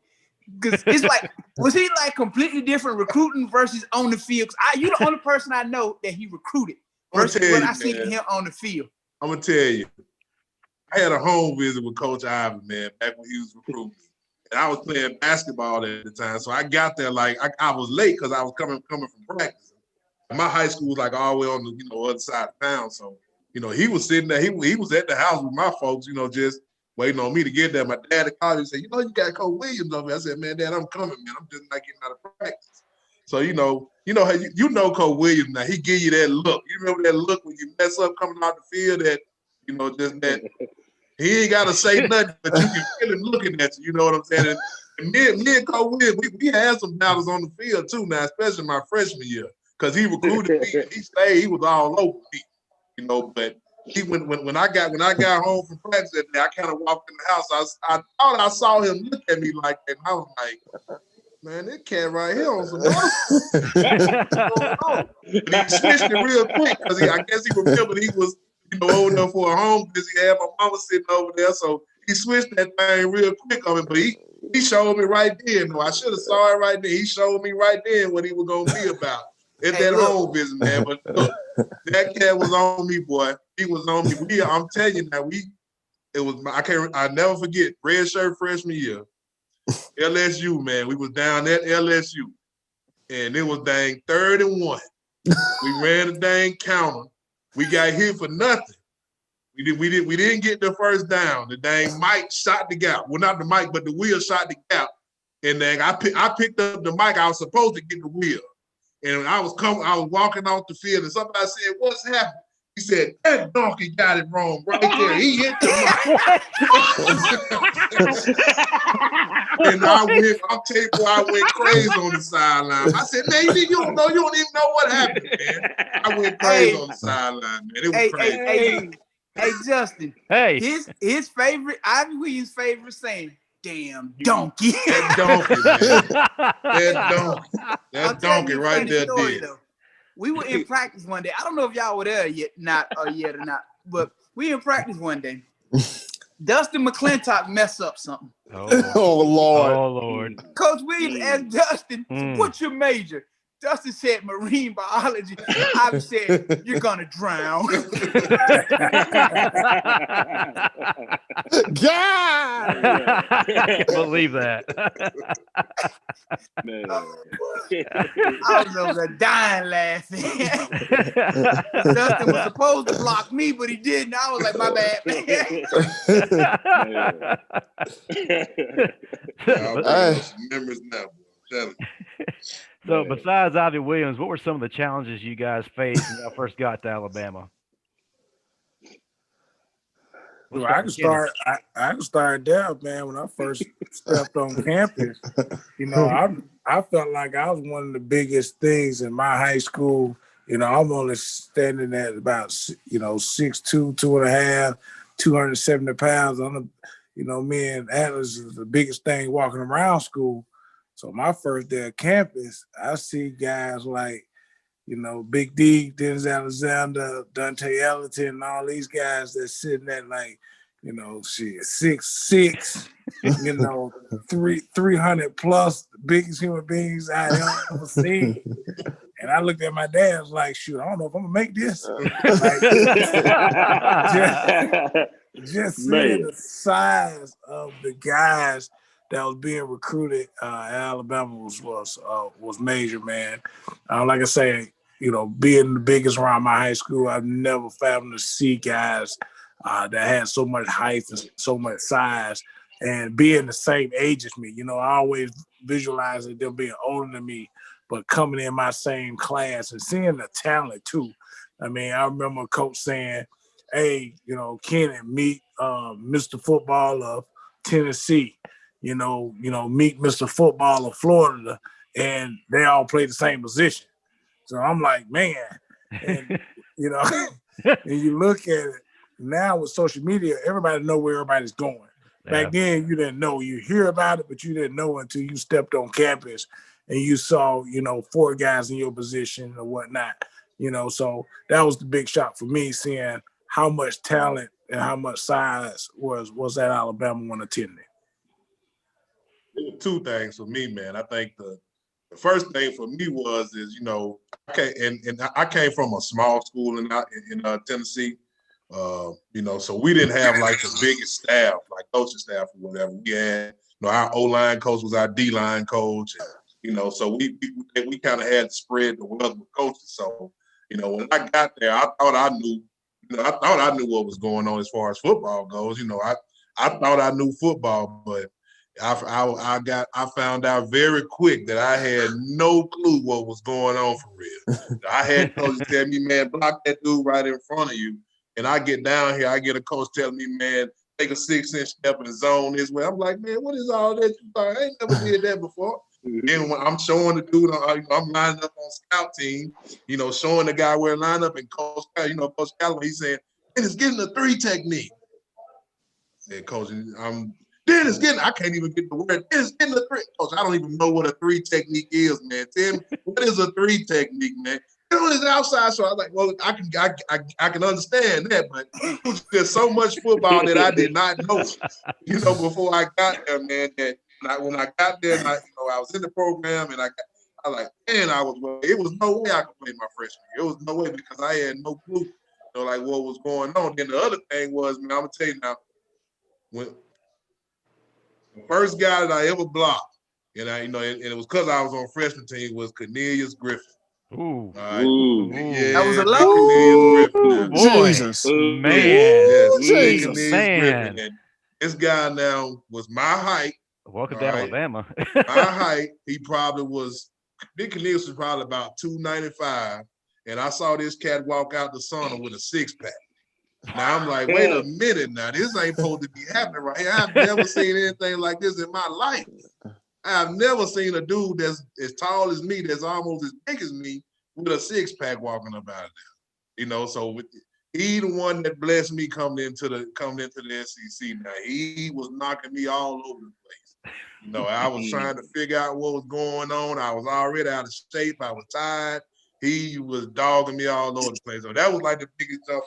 Because it's like, was he like completely different recruiting versus on the field? You're the only person I know that he recruited versus what I seen him on the field. I'm gonna tell you, I had a home visit with Coach Ivy, man, back when he was recruiting. And I was playing basketball at the time. So I got there like I was late because I was coming from practice. My high school was like all the way on the other side of town. So, he was sitting there, he was at the house with my folks, just waiting on me to get there. My dad at college said, you got Coach Williams over there. I said, man, Dad, I'm coming, man. I'm just not getting out of practice. So, how Coach Williams now, he give you that look. You remember that look when you mess up coming out the field that You know, just that he ain't got to say nothing, but you can feel him looking at you. You know what I'm saying? And me and Coach Will, we had some battles on the field too now, especially my freshman year, because he recruited me. He stayed. He was all over me. You know, but he when I got home from practice that day, I kind of walked in the house. I thought I saw him look at me like that, and I was like, man, this cat right here on some other. And he switched it real quick because I guess he remembered he was, old enough for a home because he had my mama sitting over there. So he switched that thing real quick on me. But he showed me right then. No, I should have saw it right there. He showed me right then what he was gonna be about. It's that home visit, man. But look, that cat was on me, boy. He was on me. I'm telling you now, I never forget, red shirt freshman year. LSU, man. We was down at LSU. And it was dang 3rd and 1. We ran the dang counter. We got hit for nothing. We didn't get the first down. The dang Mike shot the gap. Well, not the Mike, but the wheel shot the gap. And then I picked up the mic. I was supposed to get the wheel. And I was walking off the field, and somebody said, "What's happening?" He said, "That donkey got it wrong right there. He hit the mic." And I went crazy on the sideline. I said, "Man, you don't even know what happened, man." I went crazy on the sideline, man. It was crazy. Hey, Justin. Hey. His favorite, Ivy Williams' favorite saying, "Damn donkey." That donkey, man. That donkey right there did. We were in practice one day. I don't know if y'all were there yet or not, but we in practice one day. Dustin McClintock messed up something. Oh Lord. Oh Lord. Coach Williams asked Dustin, "What's your major?" Dustin said marine biology. I said, "You're gonna drown." God! I can't believe that. Man. I was over there dying laughing. Dustin was supposed to block me, but he didn't. I was like, "My bad, man." Some memories now, boy. So besides Ivy Williams, what were some of the challenges you guys faced when y'all first got to Alabama? Well, I can start there, man. When I first stepped on campus, I felt like I was one of the biggest things in my high school. I'm only standing at about 6'2", 2.5, 270 pounds. Me and Atlas is the biggest thing walking around school. So my first day at campus, I see guys like, Big D, Dennis Alexander, Dante Ellington, and all these guys that's sitting at 6'6", 300 plus, the biggest human beings I ever seen. And I looked at my dad and was like, shoot, I don't know if I'm gonna make this. Just seeing the size of the guys that was being recruited at Alabama was major, man. Like I say, being the biggest around my high school, I've never found to see guys that had so much height and so much size and being the same age as me. I always visualize them being older than me, but coming in my same class and seeing the talent too. I mean, I remember a coach saying, "Hey, Kenny, meet Mr. Football of Tennessee. Meet Mr. Football of Florida," and they all play the same position. So I'm like, man, and and you look at it now with social media, everybody know where everybody's going. Back then, you didn't know. You hear about it, but you didn't know until you stepped on campus and you saw, 4 guys in your position or whatnot. So that was the big shock for me, seeing how much talent and how much size was at Alabama when attending. There were 2 things for me, man. I think the first thing for me I came from a small school in Tennessee, so we didn't have like the biggest staff, like coaching staff or whatever. We had, our O-line coach was our D-line coach, and, so we kind of had to spread the wealth with coaches. So, when I got there, I thought I knew what was going on as far as football goes. I thought I knew football, but I found out very quick that I had no clue what was going on for real. I had coaches tell me, "Man, block that dude right in front of you," And I get down here, I get a coach telling me, man, take a 6-inch step and zone this way. I'm like, man, what is all that? I ain't never did that before. And when I'm showing the dude, I'm lining up on scout team, showing the guy where to line up, and Coach Callaway, he's saying, Dennis, getting the 3 technique. I said, Coach, Dennis getting, I can't even get the word. Dennis getting the 3. Coach, I don't even know what a 3 technique is, man. Tell me, what is a 3 technique, man? On his outside, so I was like, well, I can understand that, but there's so much football that I did not know, before I got there, man. That when I got there, and I was in the program, and I was like, man, it was no way I could play my freshman year. It was no way, because I had no clue, like what was going on. Then the other thing was, man, I'm gonna tell you now, when the first guy that I ever blocked, and it was because I was on freshman team, was Cornelius Griffin. Ooh. Yeah, That was a lot. Cornelius Griffin. Boy. Jesus. Man. Yes, Jesus. Cornelius Griffin. And this guy now was my height. Welcome to Alabama. My height, Big Cornelius was probably about 295. And I saw this cat walk out the sauna with a 6-pack. Now I'm like, wait a minute now. This ain't supposed to be happening right here. I've never seen anything like this in my life. I've never seen a dude that's as tall as me, that's almost as big as me, with a 6-pack walking up out of there. So he the one that blessed me coming into the SEC. Now he was knocking me all over the place. I was trying to figure out what was going on. I was already out of shape. I was tired. He was dogging me all over the place. So that was like the biggest stuff.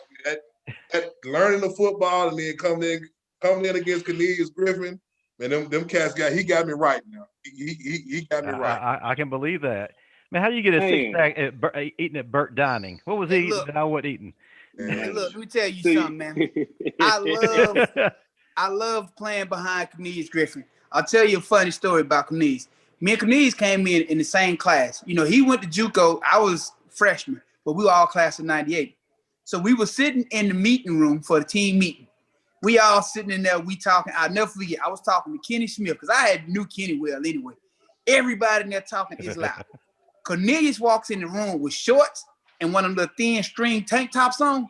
That learning the football and then coming in against Cornelius Griffin. Man, them cats he got me right now. He got me right. I can believe that. Man, how do you get a 6-pack eating at Burt Dining? What was he eating that I wasn't eating? Hey, look, let me tell you something, man. I love playing behind Cornelius Griffin. I'll tell you a funny story about Cornelius. Me and Cornelius came in the same class. He went to JUCO. I was freshman, but we were all class of 98. So we were sitting in the meeting room for the team meeting. We all sitting in there, we talking. I'll never forget, I was talking to Kenny Smith, because I knew Kenny well anyway. Everybody in there talking is loud. Cornelius walks in the room with shorts and one of the thin string tank tops on.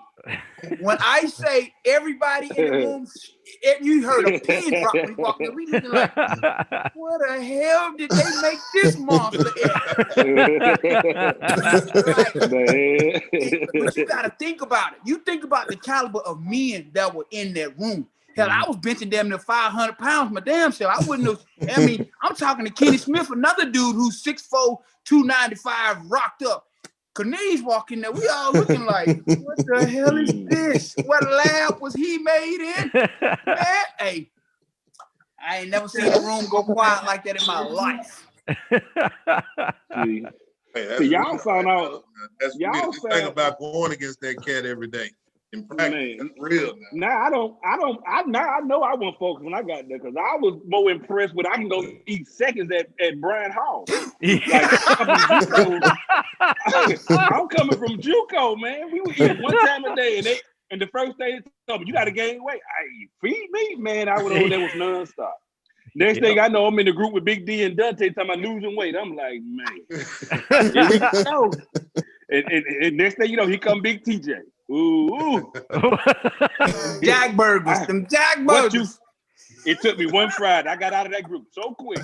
When I say everybody in the room, you heard a pin drop when he walked in. We looking like, what the hell did they make this monster But you got to think about it. You think about the caliber of men that were in that room. Hell, I was benching damn near 500 pounds, my damn self. I wouldn't have, I'm talking to Kenny Smith, another dude who's 6'4", 295, rocked up. Cornelius walking there, we all looking like, what the hell is this? What lab was he made in? Man, hey, I ain't never seen a room go quiet like that in my life. See, y'all found out. Y'all think about going against that cat every day. In practice, that's real. Now I know I wasn't focused when I got there, because I was more impressed with I can go eat seconds at Bryan Hall. I'm coming from JUCO, man. We would eat one time a day, and the first day they told me, you got to gain weight. Feed me, man. I went over there was nonstop. Next thing I know, I'm in the group with Big D and Dante talking about losing weight. I'm like, man, here we go. And next thing you know, he come Big TJ. Ooh. Jack burgers, them Jack burgers. It took me one Friday. I got out of that group so quick.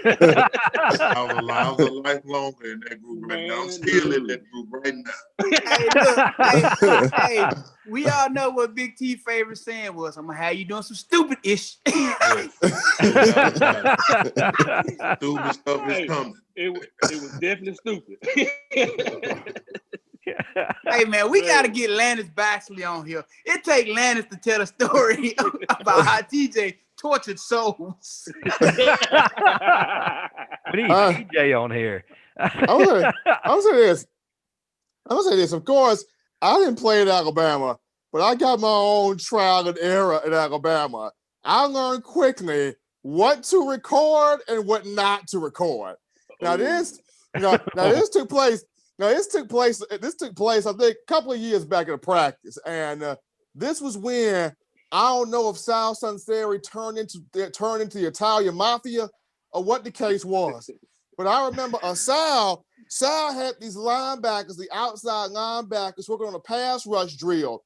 I was a life longer in that group right now. I'm still in that group right now. Hey, we all know what Big T's favorite saying was. I'm gonna have you doing some stupid ish. Stupid stuff is coming. It was definitely stupid. Hey man, we gotta get Landis Baxley on here. It take Landis to tell a story about how TJ tortured souls. We need TJ on here. I'm gonna say this. Of course, I didn't play at Alabama, but I got my own trial and error at Alabama. I learned quickly what to record and what not to record. Now this took place. This took place, I think, a couple of years back in a practice. And this was when, I don't know if Sal Sunseri turned into the Italian mafia or what the case was. But I remember Sal had these linebackers, the outside linebackers, working on a pass rush drill.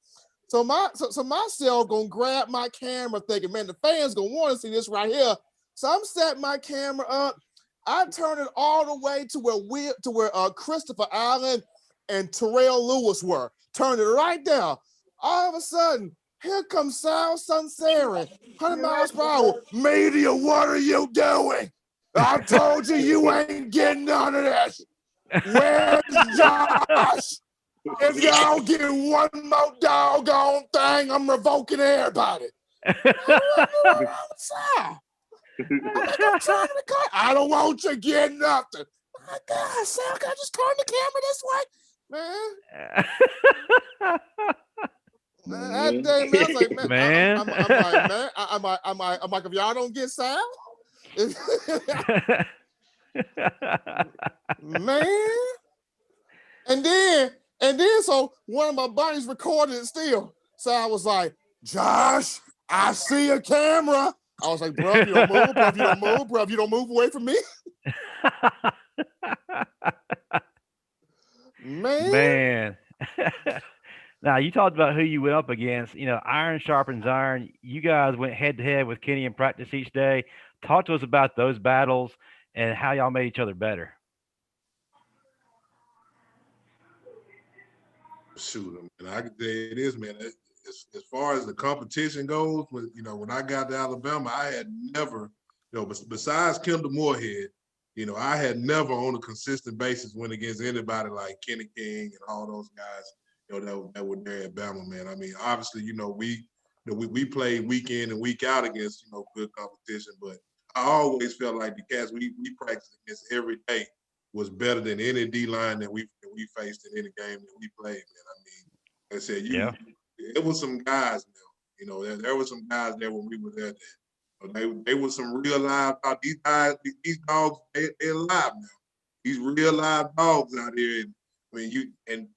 So myself gonna grab my camera thinking, man, the fans gonna want to see this right here. So I'm setting my camera up. I turn it all the way to where Christopher Allen and Terrell Lewis were. Turn it right down. All of a sudden, here comes Sal Sunseri, 100 miles per hour. Media, what are you doing? I told you ain't getting none of this. Where's Josh? If y'all get one more doggone thing, I'm revoking everybody. I don't want you getting nothing. My God, Sal, can I just turn the camera this way? Man, that day, man, I was like, man, I'm like, if y'all don't get Sal, man. And then, so one of my buddies recorded it still. So I was like, Josh, I see a camera. I was like, bro, if you don't move, bro, if you don't move, bro, if you don't move away from me. Man. Now, you talked about who you went up against. You know, iron sharpens iron. You guys went head to head with Kenny in practice each day. Talk to us about those battles and how y'all made each other better. Shoot, man, I can tell you this, man. As far as the competition goes, when I got to Alabama, I had never, besides Kendall Moorhead, I had never on a consistent basis went against anybody like Kenny King and all those guys, that were there at Bama, man. I mean, obviously, we played week in and week out against, good competition, but I always felt like the cats we practiced against every day was better than any D-line that we faced in any game that we played, man. I mean, like I said, there was some guys now, there were some guys there when we were there that they were some real live dogs. These dogs, they're alive now. These real live dogs out here. And I mean, and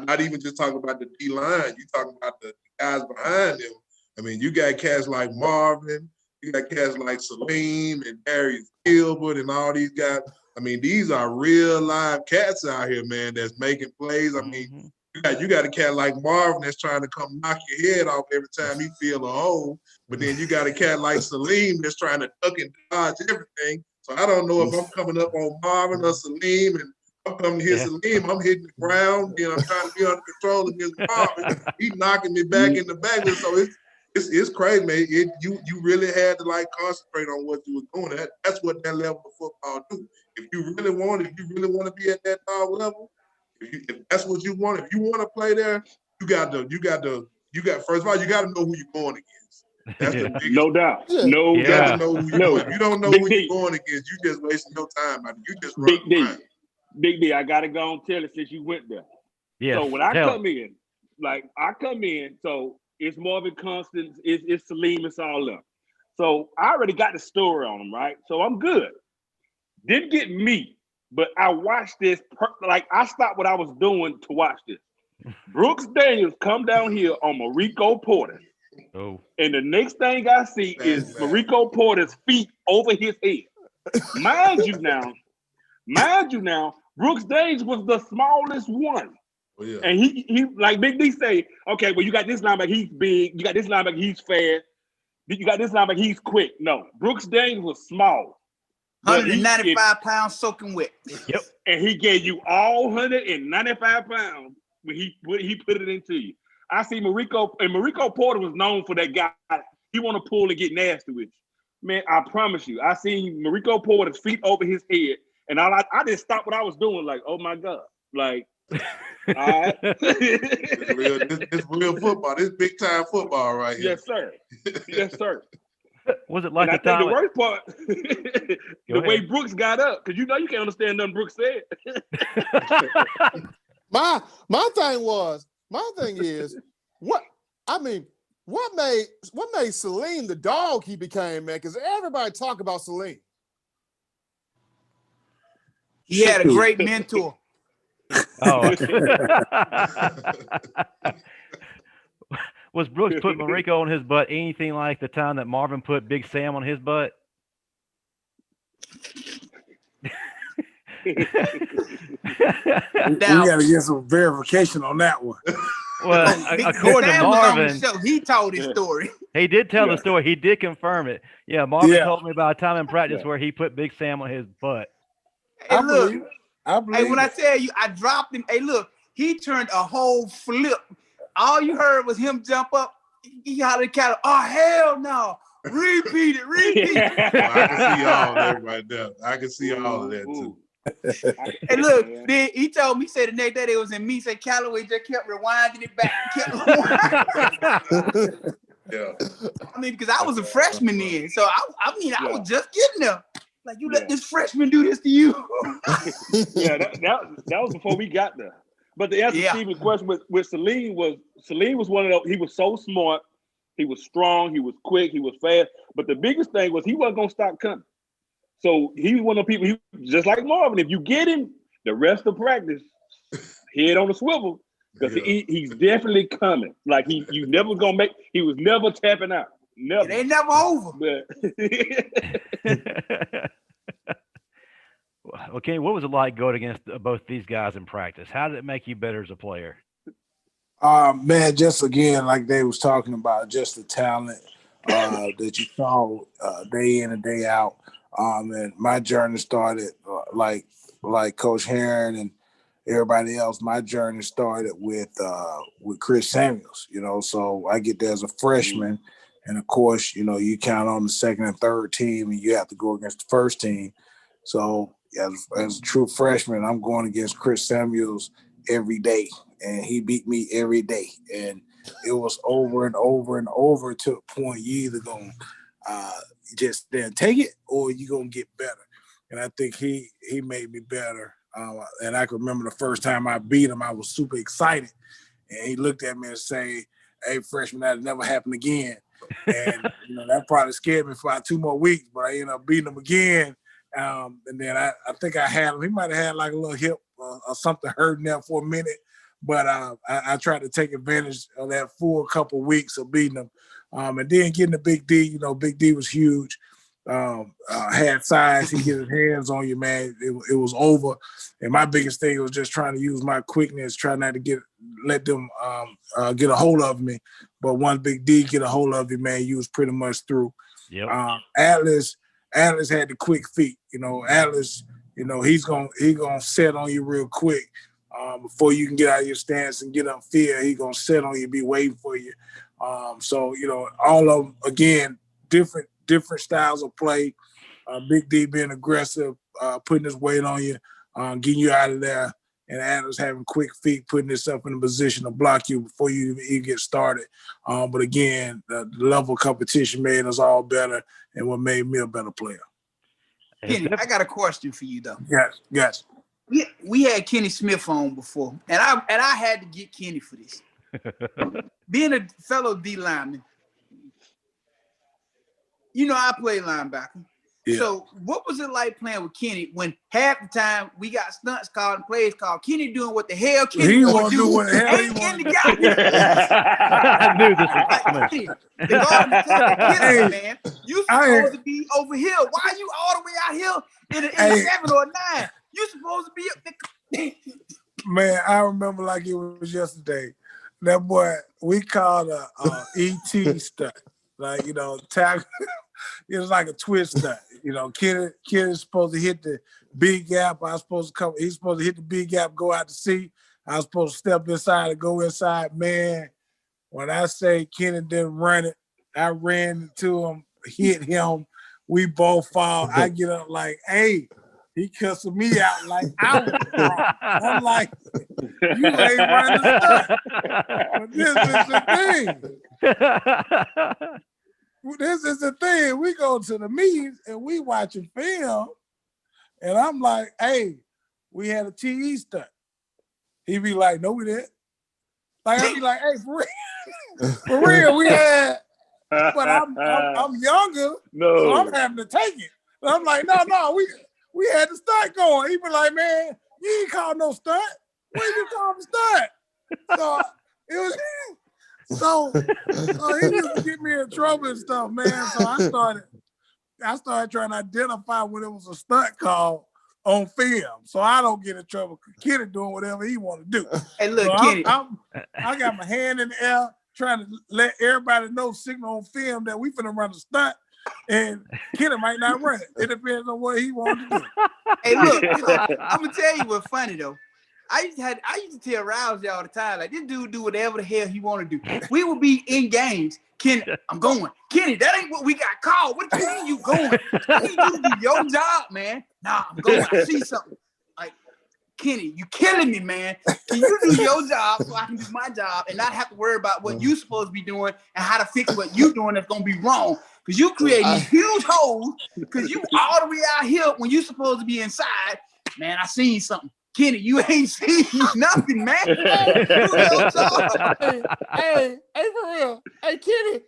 not even just talking about the D-line, you talking about the guys behind them. I mean, you got cats like Marvin, you got cats like Salim and Darius Gilbert and all these guys. I mean, these are real live cats out here, man, that's making plays. I mean, you got a cat like Marvin that's trying to come knock your head off every time he feel a hole. But then you got a cat like Salim that's trying to duck and dodge everything. So I don't know if I'm coming up on Marvin or Salim and I'm coming to hit Salim, I'm hitting the ground, I'm trying to be under control against Marvin. He knocking me back in the back. So it's crazy, man. You really had to concentrate on what you were doing. That's what that level of football do. If you really want to be at that dog level, if that's what you want, if you want to play there, you got first of all, you got to know who you're going against. That's the biggest. No doubt. Yeah. No You got to doubt. know who you're going. If you don't know who you're going against, you just wasting your time. You just run. Big D, I gotta go and tell it since you went there. Yes, so when I come in, so it's Marvin Constance, it's Salim, it's all up. So I already got the story on them, right? So I'm good. Didn't get me, but I watched this. I stopped what I was doing to watch this. Brooks Daniels come down here on Mariko Porter. Oh. And the next thing I see is Mariko Porter's feet over his head. Mind you now, Brooks Daniels was the smallest one. Oh, yeah. And he like Big D say, okay, well, you got this linebacker, he's big. You got this linebacker, he's fast. You got this linebacker, he's quick. No, Brooks Daniels was small. 195 pounds soaking wet. Yep. And he gave you all 195 pounds when he put it into you. I see Mariko Porter was known for that guy. He want to pull and get nasty with you. Man, I promise you, I seen Mariko Porter's feet over his head, and I just stopped what I was doing, like, oh my God. Like, all right. This real football. This big time football right here. Yes, sir. Yes, sir. Was it like and the I time? think the worst part, the way Brooks got up, because you can't understand nothing Brooks said. My thing is, what made Salim the dog he became, man? Because everybody talk about Salim. He had a great mentor. Oh. Was Brooks putting Mariko on his butt anything like the time that Marvin put Big Sam on his butt? We got to get some verification on that one. Well, Big according to Sam was on the Marvin, show. He told his story. he did tell the Yeah. story. He did confirm it. Yeah, Marvin Yeah, told me about a time in practice Yeah. where he put Big Sam on his butt. Hey, I look. believe it. I Hey, believe when I it. tell you, I dropped him. Hey, look. He turned a whole flip. All you heard was him jump up. He hollered at oh, hell no. Repeat it. Well, I can see all that right there. I can see all of that too. Hey, look, then he told me, he said the next day they was in me, said Callaway just kept rewinding it back. Kept rewinding. Yeah. I mean, because I was a freshman then. So, I was just getting there. Like, you let this freshman do this to you. Yeah, that was before we got there. But the answer to Stephen's question with Salim was one of those, he was so smart, he was strong, he was quick, he was fast. But the biggest thing was he wasn't gonna stop coming. So he was one of the people, he just like Marvin. If you get him, the rest of practice, head on the swivel, because he's definitely coming. Like he was never tapping out. Never. It ain't never over. Okay, what was it like going against both these guys in practice? How did it make you better as a player? Man, just again, like they was talking about, just the talent that you saw day in and day out. And my journey started like Coach Herrion and everybody else. My journey started with Chris Samuels. So I get there as a freshman, and of course, you count on the second and third team, and you have to go against the first team. So as a true freshman, I'm going against Chris Samuels every day, and he beat me every day. And it was over and over and over to a point you either going to just then take it or you're going to get better. And I think he made me better. And I can remember the first time I beat him, I was super excited. And he looked at me and say, hey, freshman, that'll never happen again. And, that probably scared me for about 2 more weeks, but I ended up beating him again. And then I think I had him. He might have had like a little hip or something hurting there for a minute. But I tried to take advantage of that full couple weeks of beating him. And then getting the Big D, Big D was huge. Had size. He get his hands on you, man. It was over. And my biggest thing was just trying to use my quickness, try not to let them get a hold of me. But once Big D get a hold of you, man, you was pretty much through. Yep. Atlas had the quick feet. Atlas, he's gonna set on you real quick. Before you can get out of your stance and get upfield, he's gonna set on you, be waiting for you. So all of them, again, different styles of play. Big D being aggressive, putting his weight on you, getting you out of there, and Atlas having quick feet, putting himself in a position to block you before you even get started. But again, the level of competition made us all better, and what made me a better player. Kenny, I got a question for you though. Yes. We had Kenny Smith on before, and I had to get Kenny for this. Being a fellow D lineman, I play linebacker. Yeah. So what was it like playing with Kenny when half the time we got stunts called and plays called? Kenny doing what the hell Kenny want to do. What the hell he Kenny want got me. I knew this was coming. The guard is killing me, man. You supposed to be over here. Why are you all the way out here in a 7 or a 9? You supposed to be up there. Man, I remember like it was yesterday. That boy, we called a ET stunt. Like, tackle. It was like a twist stunt. Kid is supposed to hit the big gap. He's supposed to hit the big gap, go out to sea. I was supposed to step inside and go inside. Man, when I say Kenny didn't run it, I ran into him, hit him. We both fall. I get up like, hey, he cussing me out like I was wrong. I'm like, you ain't running the stunt. But this is the thing. This is the thing. We go to the meetings and we watching film, and I'm like, hey, we had a TE stunt. He be like, no, we didn't. Like, I be like, hey, for real, we had, but I'm younger, so I'm having to take it. So I'm like, no, we had the stunt going. He be like, man, you ain't call no stunt. What you call the stunt? So it was. So he used to get me in trouble and stuff, man. So I started trying to identify when it was a stunt call on film, so I don't get in trouble. Kenny doing whatever he want to do. Hey, look, So Kenny. I got my hand in the air trying to let everybody know, signal on film that we finna run a stunt, and Kenny might not run it. It depends on what he wants to do. Hey, look, I'm gonna tell you what's funny though. I used to tell Rousey all the time, like, this dude do whatever the hell he want to do. We would be in games. Kenny, I'm going. Kenny, that ain't what we got called. What do you mean you going? I need you to do your job, man. Nah, I'm going. I see something. Like, Kenny, you killing me, man. Can you do your job so I can do my job and not have to worry about what you supposed to be doing and how to fix what you doing that's gonna be wrong? Because you create these huge holes because you all the way out here when you supposed to be inside. Man, I seen something. Kenny, you ain't seen nothing, man. Hey, for real. Hey, Kenny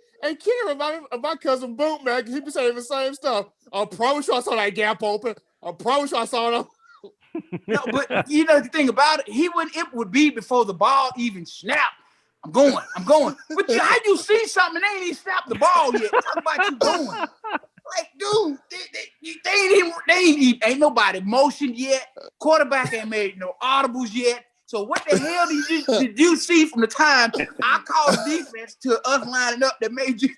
remind me of my cousin Boot, man, because he be saying the same stuff. I promise you I saw that gap open. I promise you I saw it. No, but you know the thing about it, it would be before the ball even snapped. I'm going. But how you see something and they ain't even snapped the ball yet? Talk about you going. Like, dude, ain't nobody motioned yet. Quarterback ain't made no audibles yet. So what the hell did you see from the time I called the defense to us lining up that made you?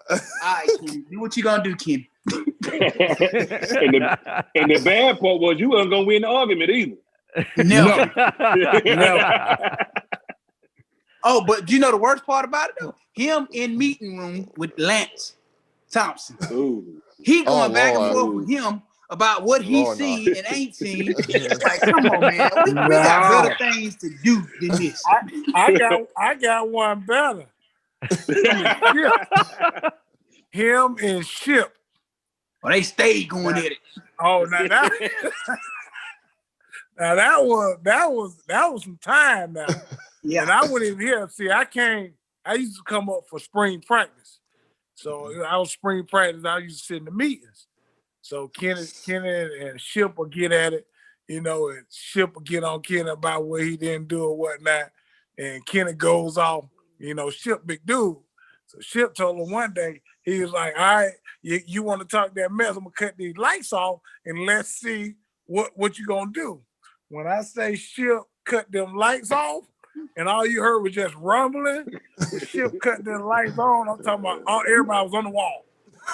All right, Kenny, do what you gonna do, Kenny. and the bad part was you weren't gonna win the argument either. No. Oh, but do you know the worst part about it though? Him in meeting room with Lance Thompson. Ooh. He going back and forth with him about what he seen and ain't seen. It's like, come on, man. We got better things to do than this. I got one better. Him and Ship. Well, they stayed going at it. Oh, now that was some time now. Yeah. And I wouldn't even hear. See, I used to come up for spring practice. So I was spring practice. I used to sit in the meetings. So Kenny and Ship will get at it, and Ship will get on Kenny about what he didn't do or whatnot. And Kenny goes off, Ship big dude. So Ship told him one day, he was like, all right, you want to talk that mess, I'm going to cut these lights off and let's see what you going to do. When I say Ship cut them lights off, and all you heard was just rumbling, the Ship cut them lights on, I'm talking about everybody was on the wall.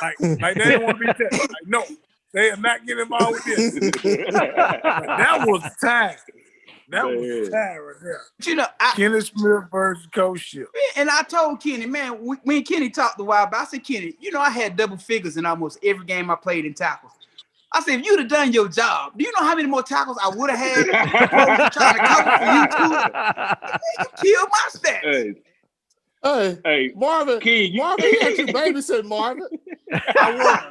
Like they didn't want to be touched. Like, no, they are not getting involved with this. That was time. That was time right there. Kenny Smith versus Coach Ship. And I told Kenny, man, me and Kenny talked a while back. I said, Kenny, I had double figures in almost every game I played in tackles. I said, if you'd have done your job, do you know how many more tackles I would have had trying to cover for you two? You killed my stats. Hey, Marvin, Marvin, you had you babysit Marvin. I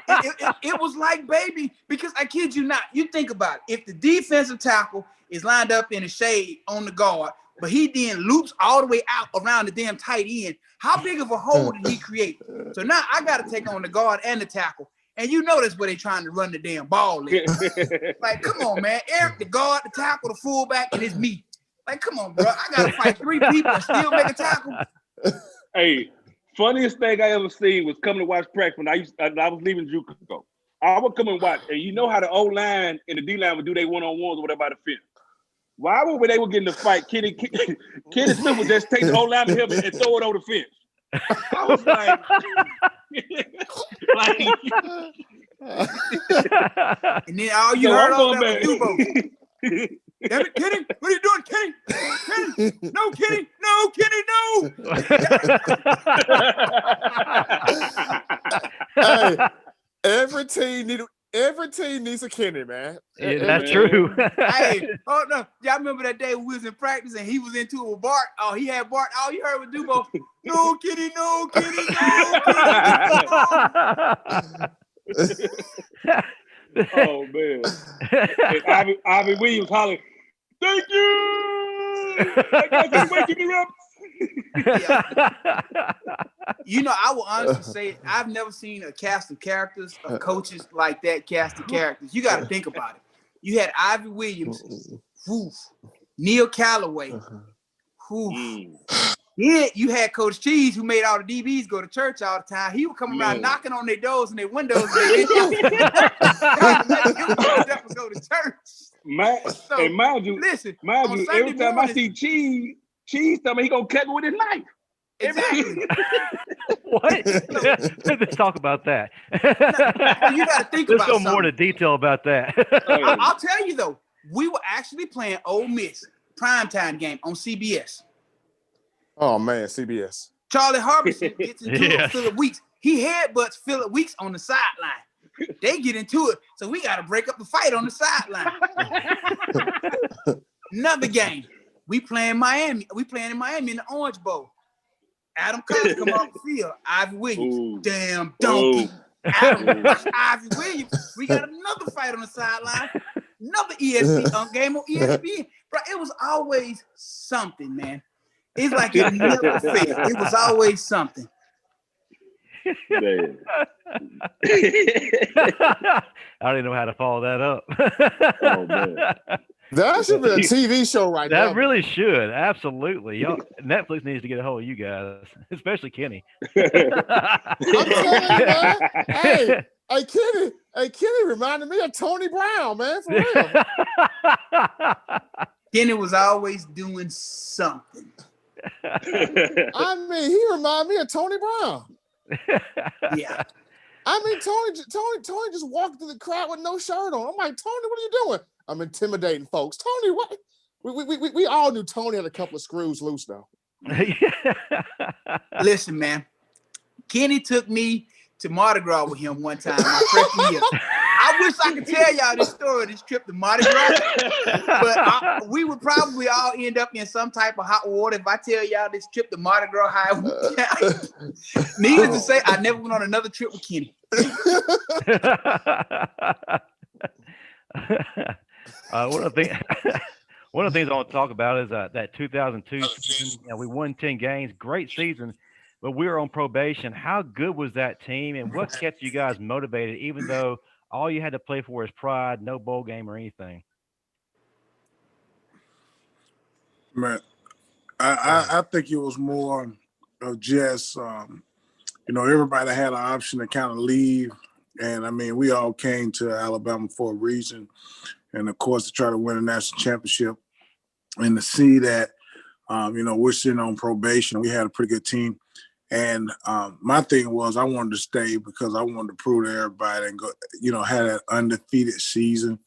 was. It was like baby, because I kid you not. You think about it. If the defensive tackle is lined up in the shade on the guard, but he then loops all the way out around the damn tight end, how big of a hole did he create? So now I got to take on the guard and the tackle. And you know that's where they trying to run the damn ball in. Like, come on, man. Eric, the guard, the tackle, the fullback, and it's me. Like, come on, bro. I got to fight 3 people and still make a tackle. Hey, funniest thing I ever seen was coming to watch practice when I was leaving JUCO. I would come and watch, and you know how the O-line and the D-line would do their one-on-ones or whatever by the fence. Why would they were getting the fight, Kenny Smith would just take the O-line to him and throw it over the fence. I was like, and then all you heard over there was Dubo. Damn it, Kenny, what are you doing, Kenny? Kenny, no, Kenny, Hey, every team needs a Kenny, man. Yeah, that's true. Hey, oh no, y'all remember that day we was in practice and he was into it with Bart? Oh, he had Bart. All you heard was Dubo. No, Kenny, no, Kenny, no. Oh man! And Ivy Williams hollering, "Thank you! I got waking me up." I will honestly say I've never seen a cast of characters of coaches like that cast of characters. You got to think about it. You had Ivy Williams, Neil Calloway, Yeah, you had Coach Cheese who made all the DBs go to church all the time. He would come around knocking on their doors and their windows and they trying to make them get up and go to church. And mind you, every time I see Cheese tell me he gonna cut me with his knife. Exactly. What? Let's talk about that. You got to think Let's about go something. more into detail about that. I'll tell you though, we were actually playing Ole Miss primetime game on CBS. Oh man, CBS. Charlie Harbison gets into it with Phillip Weeks. He headbutts Phillip Weeks on the sideline. They get into it, so we got to break up the fight on the sideline. Another game, we playing Miami. We playing in Miami in the Orange Bowl. Adam Cox come off the field. Ivy Williams, damn donkey. Ivy Williams. We got another fight on the sideline. Another ESPN game on ESPN. Bro, it was always something, man. It's like it never failed. It was always something. Man. I don't even know how to follow that up. Oh man. That should be a TV show right now. That really should. Absolutely. Netflix needs to get a hold of you guys, especially Kenny. I'm telling you, man. Hey, Kenny reminded me of Tony Brown, man, for real. Kenny was always doing something. I mean, he reminded me of Tony Brown. Yeah. I mean, Tony just walked through the crowd with no shirt on. I'm like, Tony, what are you doing? I'm intimidating folks. Tony, what? We all knew Tony had a couple of screws loose now. Listen, man. Kenny took me to Mardi Gras with him one time my freshman year. I wish I could tell y'all this story, this trip to Mardi Gras, but we would probably all end up in some type of hot water if I tell y'all this trip to Mardi Gras high. Needless to say, I never went on another trip with Kenny. One of the things I want to talk about is that 2002 season. We won 10 games, great season, but we were on probation. How good was that team, and what kept you guys motivated, even though all you had to play for is pride, no bowl game or anything? Man, I think it was more of just, everybody had an option to kind of leave. And, I mean, we all came to Alabama for a reason. And, of course, to try to win a national championship. And to see that, we're sitting on probation. We had a pretty good team. And my thing was I wanted to stay because I wanted to prove to everybody and go, had an undefeated season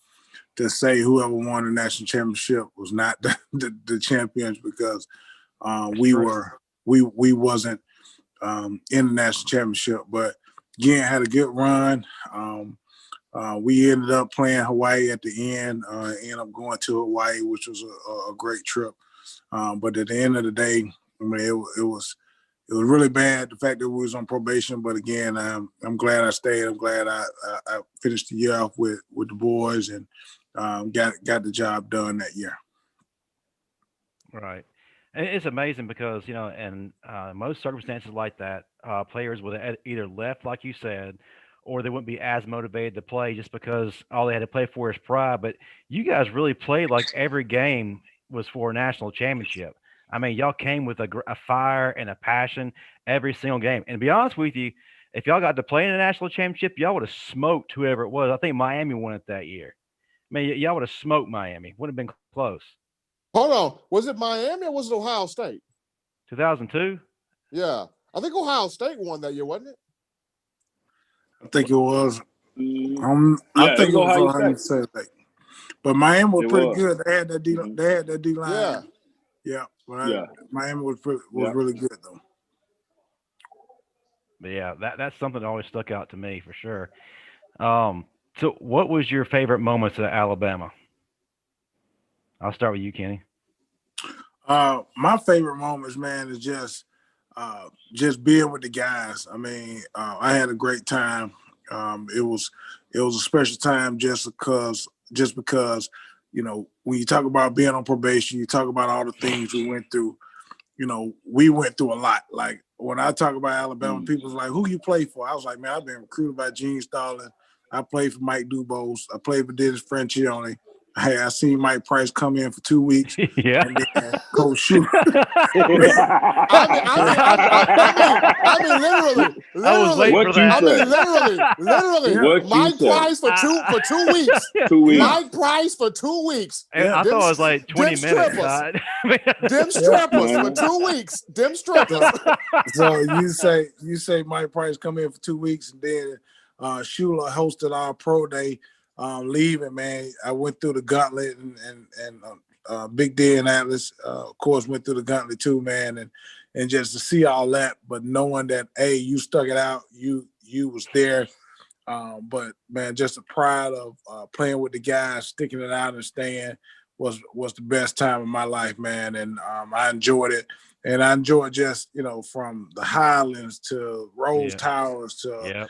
to say whoever won the national championship was not the champions because we wasn't in the national championship. But again, had a good run. We ended up playing Hawaii at the end. Ended up going to Hawaii, which was a great trip. But at the end of the day, I mean, it was really bad, the fact that we was on probation. But again, I'm glad I stayed. I'm glad I finished the year off with the boys and got the job done that year. Right. And it's amazing because, in most circumstances like that, players would have either left, like you said, or they wouldn't be as motivated to play just because all they had to play for is pride. But you guys really played like every game was for a national championship. I mean, y'all came with a fire and a passion every single game. And to be honest with you, if y'all got to play in a national championship, y'all would have smoked whoever it was. I think Miami won it that year. I mean, y'all would have smoked Miami. Would have been close. Hold on. Was it Miami or was it Ohio State? 2002? Yeah. I think Ohio State won that year, wasn't it? I think it was. I think it was Ohio State. But Miami was pretty good. They had that D line. Yeah. Yeah. Miami was really good though. But yeah, that's something that always stuck out to me for sure. So what was your favorite moments at Alabama? I'll start with you, Kenny. My favorite moments, man, is just being with the guys. I mean, I had a great time. It was a special time just because, when you talk about being on probation, you talk about all the things we went through. We went through a lot. Like when I talk about Alabama, people's like, "Who you play for?" I was like, "Man, I've been recruited by Gene Stallings. I played for Mike Dubose. I played for Dennis Franchione. Hey, I seen Mike Price come in for 2 weeks. Yeah. And then Coach Shula. Literally. I was waiting What for you that. say? Literally. What you Mike say? Price for two weeks. 2 weeks. Mike Price for 2 weeks. And I thought it was like 20 minutes. Them strippers for 2 weeks. Them strippers. So you say Mike Price come in for 2 weeks, and then Shula hosted our pro day. Leaving, man, I went through the gauntlet, and Big D and Atlas, of course, went through the gauntlet too, man, and just to see all that, but knowing that, hey, you stuck it out, you was there, but man, just the pride of playing with the guys, sticking it out and staying was the best time of my life, man, and I enjoyed it, and I enjoyed just from the Highlands to Rose Towers to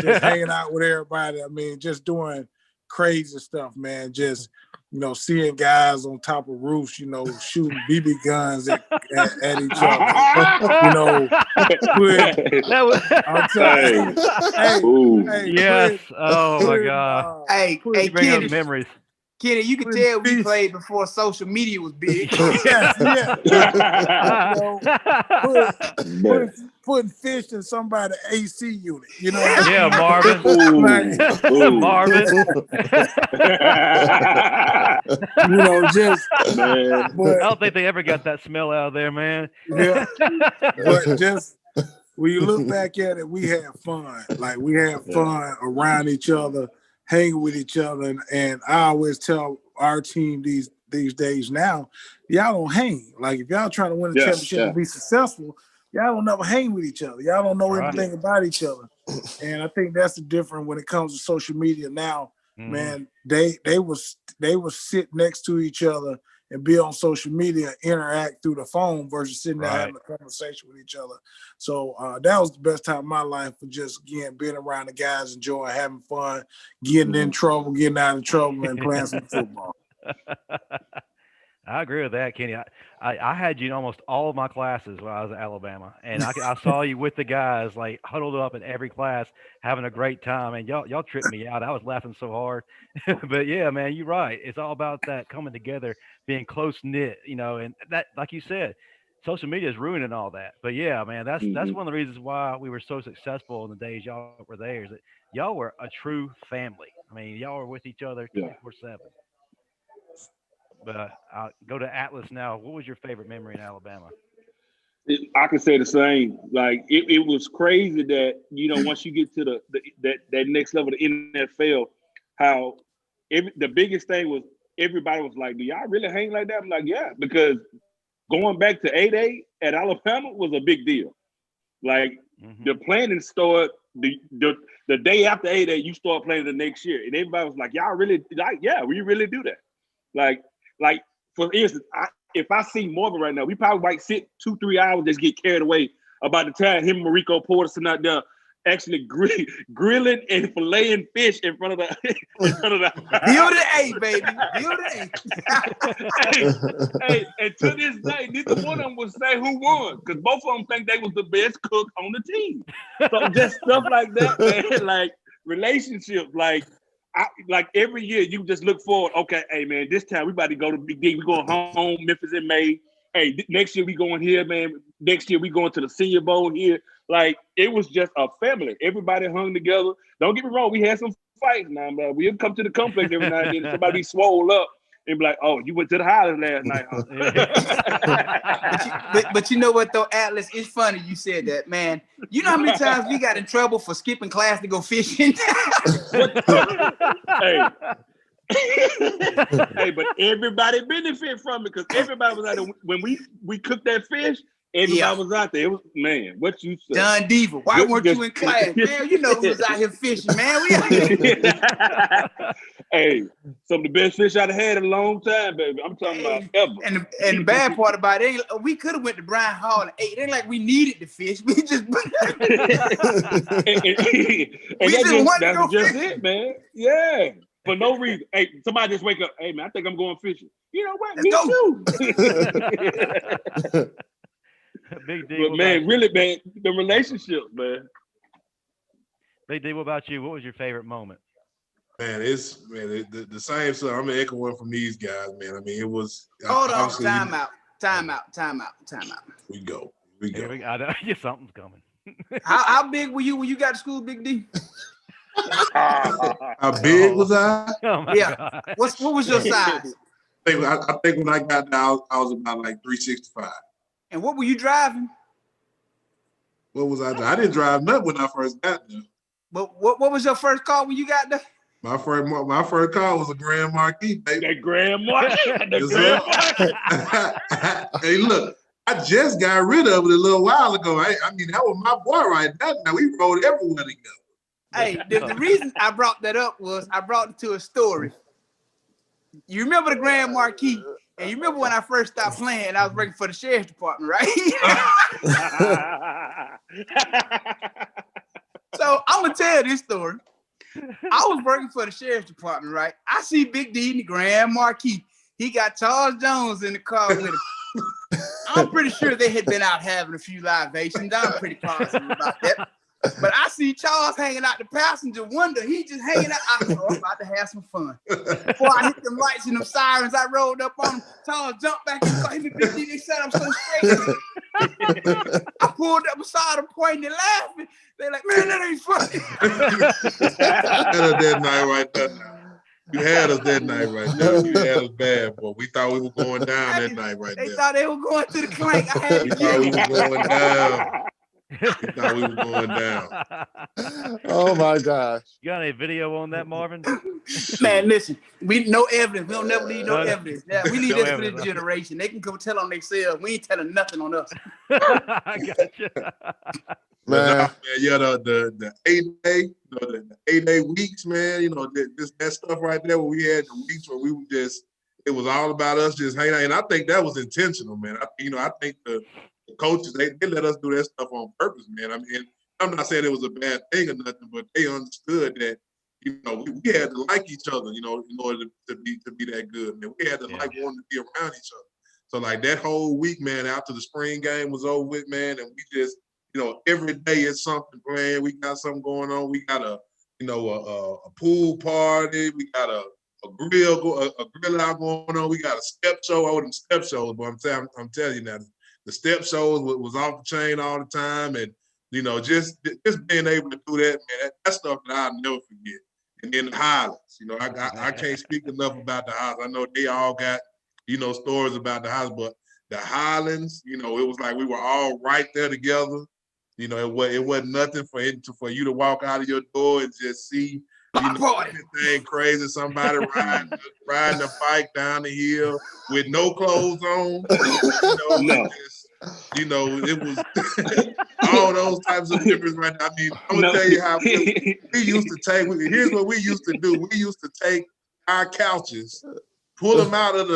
just hanging out with everybody. I mean, just doing crazy stuff, man. Just seeing guys on top of roofs, shooting BB guns at each other. I'm telling you. Hey, yes. Oh my God. Hey, bring Kenny, up memories. Kenny, you could tell we played before social media was big. Putting fish in somebody's AC unit, Yeah, Marvin. Marvin. Man. I don't think they ever got that smell out of there, man. Yeah, but just when you look back at it, we had fun. Like we had fun around each other, hanging with each other, and I always tell our team these days now, y'all don't hang. Like if y'all trying to win a championship and be successful, y'all don't never hang with each other. Y'all don't know anything about each other. And I think that's the difference when it comes to social media now. Man, they will sit next to each other and be on social media, interact through the phone versus sitting there having a conversation with each other. So that was the best time of my life for just being around the guys, enjoying, having fun, getting in trouble, getting out of trouble, and playing some football. I agree with that, Kenny. I had you in almost all of my classes when I was at Alabama, and I saw you with the guys, like huddled up in every class, having a great time. And y'all tripped me out. I was laughing so hard. But yeah, man, you're right. It's all about that coming together, being close knit, and that, like you said, social media is ruining all that. But yeah, man, that's one of the reasons why we were so successful in the days y'all were there. Is that y'all were a true family. I mean, y'all were with each other 24/7. But I'll go to Atlas now. What was your favorite memory in Alabama? I can say the same. Like it was crazy that once you get to that next level of the NFL, how the biggest thing was everybody was like, "Do y'all really hang like that?" I'm like, "Yeah," because going back to 8A at Alabama was a big deal. Like the planning started the day after 8A, you start playing the next year, and everybody was like, "Y'all really like? Yeah, we really do that." Like for instance, if I see Morgan right now, we probably might sit 2-3 hours, just get carried away about the time him and Mariko Porterson out there actually grilling and filleting fish in front of the Build A, baby. Build A. hey, and to this day, neither one of them would say who won, because both of them think they was the best cook on the team. So just stuff like that, man. Like relationships, like every year you just look forward. Okay, hey man, this time we about to go to Big D. We going home, Memphis in May. Hey, next year we going here, man. Next year we going to the Senior Bowl here. Like it was just a family. Everybody hung together. Don't get me wrong, we had some fights now, man. We'll come to the complex every now and then. Somebody be swole up and be like, "Oh, you went to the Highlands last night, huh?" but you know what though, Atlas? It's funny you said that, man. You know how many times we got in trouble for skipping class to go fishing? Hey. Hey, but everybody benefit from it because everybody was out there when we cooked that fish. Everybody was out there. It was, man, what you said. John Diva, why weren't you in class? Man, you know who was out here fishing, man. We out here. Hey, some of the best fish I've had in a long time, baby. I'm talking about ever. And the bad part about it, we could have went to Brian Hall and ate. It ain't like we needed the fish. We just that's just it, man. Yeah. For no reason. Hey, somebody just wake up. Hey, man, I think I'm going fishing. You know what? Me too. Big D. But man, really, man, the relationships, man. Big D, what about you? What was your favorite moment? Man, the same stuff. I'm echoing from these guys, man. I mean, it was Hold on, obviously time out. We go. Here we go. I know something's coming. How big were you when you got to school, Big D? How big was I? Oh my Yeah. God. What was your size? I think when I got there, I was about like 365. And what were you driving? What was I doing? I didn't drive nothing when I first got there. But what was your first car when you got there? My first car was a Grand Marquis, baby. That Grand Marquis. Hey, look, I just got rid of it a little while ago. I mean, that was my boy right there. Now we rode everywhere together. Hey, the reason I brought that up was I brought it to a story. You remember the Grand Marquis? And you remember when I first stopped playing and I was working for the sheriff's department, right? So I'm gonna tell this story. I was working for the sheriff's department, right? I see Big D in the Grand Marquis. He got Charles Jones in the car with him. I'm pretty sure they had been out having a few libations. I'm pretty positive about that. But I see Charles hanging out the passenger window. He just hanging out. I thought, I'm about to have some fun. Before I hit them lights and them sirens, I rolled up on him. Charles jumped back in the car. He Big D, they set up so straight. I pulled up beside him, pointing and laughing. They're like, man, that ain't funny. That night right there. You had us that night right there. You had us bad, boy. We thought we were going down that night right there. They thought they were going to the clank. I had We to thought we get were going down. We thought we were going down. Oh my gosh. You got any video on that, Marvin? Man, listen, we no evidence. We don't never leave no No, evidence. Yeah, we leave no this for this evidence. generation. They can come tell on themselves. We ain't telling nothing on us. I gotcha. Man. Yeah, the 8-day, the 8-day weeks, man. You know, that stuff right there where we had the weeks where we were just, it was all about us just hanging out. And I think that was intentional, man. I think the coaches, they let us do that stuff on purpose, man. I mean, I'm not saying it was a bad thing or nothing, but they understood that, you know, we had to like each other, you know, in order to be that good, man. We had to like wanting to be around each other. So like that whole week, man, after the spring game was over with, man, and we just, you know, every day it's something playing. We got something going on. We got a pool party. We got a grill out going on. We got a step show. Oh, them step shows, but I'm telling you now, the step shows was off the chain all the time, and you know, just being able to do that, man, that's stuff that I'll never forget. And then the Highlands, you know, I can't speak enough about the Highlands. I know they all got, you know, stories about the Highlands, but the Highlands, you know, it was like we were all right there together. You know, it wasn't nothing for you to walk out of your door and just see, you know, anything crazy. Somebody riding a bike down the hill with no clothes on. You know, it was all those types of memories right now. I mean, I'm gonna tell you how we used to take. Here's what we used to do. We used to take our couches, pull them out of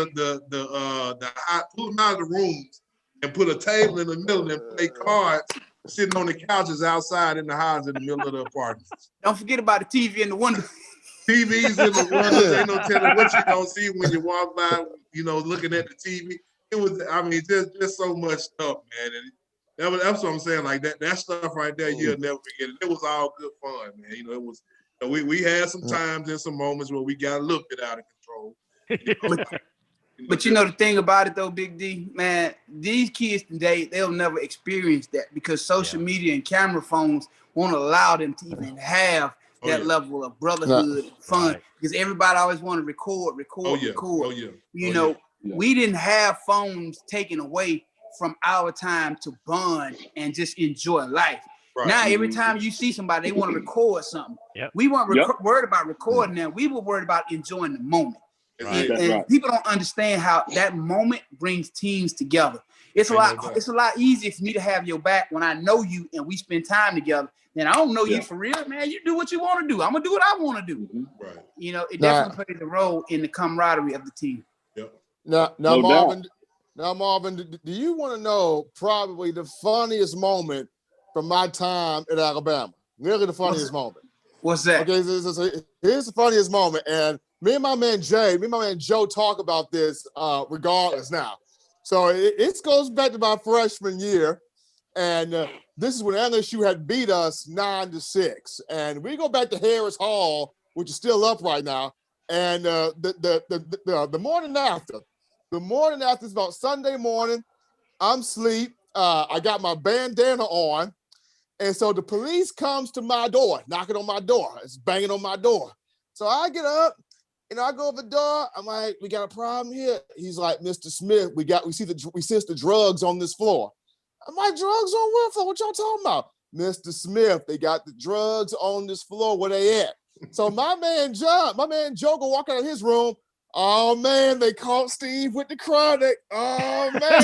pull them out of the rooms, and put a table in the middle and play cards. Sitting on the couches outside in the house in the middle of the apartments. Don't forget about the TV in the window. TVs in the windows, ain't no telling what you're gonna see when you walk by, you know, looking at the TV. It was, I mean, just so much stuff, man. And that's what I'm saying. Like that stuff right there, you'll never forget it. It was all good fun, man. You know, it was, we had some times and some moments where we got a little bit out of control. You know? But you know the thing about it though, Big D, man, these kids today, they'll never experience that because social media and camera phones won't allow them to even have that level of brotherhood and fun because everybody always want to record. You know, we didn't have phones taken away from our time to bond and just enjoy life. Right. Now, every time you see somebody, they want to record something. Yep. We weren't worried about recording them. We were worried about enjoying the moment. Right. And people don't understand how that moment brings teams together. It's a lot easier for me to have your back when I know you and we spend time together than I don't know you for real, man. You do what you want to do. I'm gonna do what I want to do. Right. You know, it definitely plays a role in the camaraderie of the team. Yep. Now, Marvin, do you want to know probably the funniest moment from my time at Alabama? Really the funniest moment. What's that? Okay, here's the funniest moment. And me and my man Joe talk about this regardless now. So it goes back to my freshman year. And this is when LSU had beat us 9-6. And we go back to Harris Hall which is still up right now. And the morning after is about Sunday morning. I'm asleep. I got my bandana on. And so the police comes to my door, knocking on my door. It's banging on my door. So I get up, I go over the door. I'm like, we got a problem here. He's like, Mr. Smith, we sense the drugs on this floor. I'm like, drugs on what floor? What y'all talking about? Mr. Smith, they got the drugs on this floor. Where they at? So my man Joe go walk out of his room. Oh man, they caught Steve with the chronic. Oh man,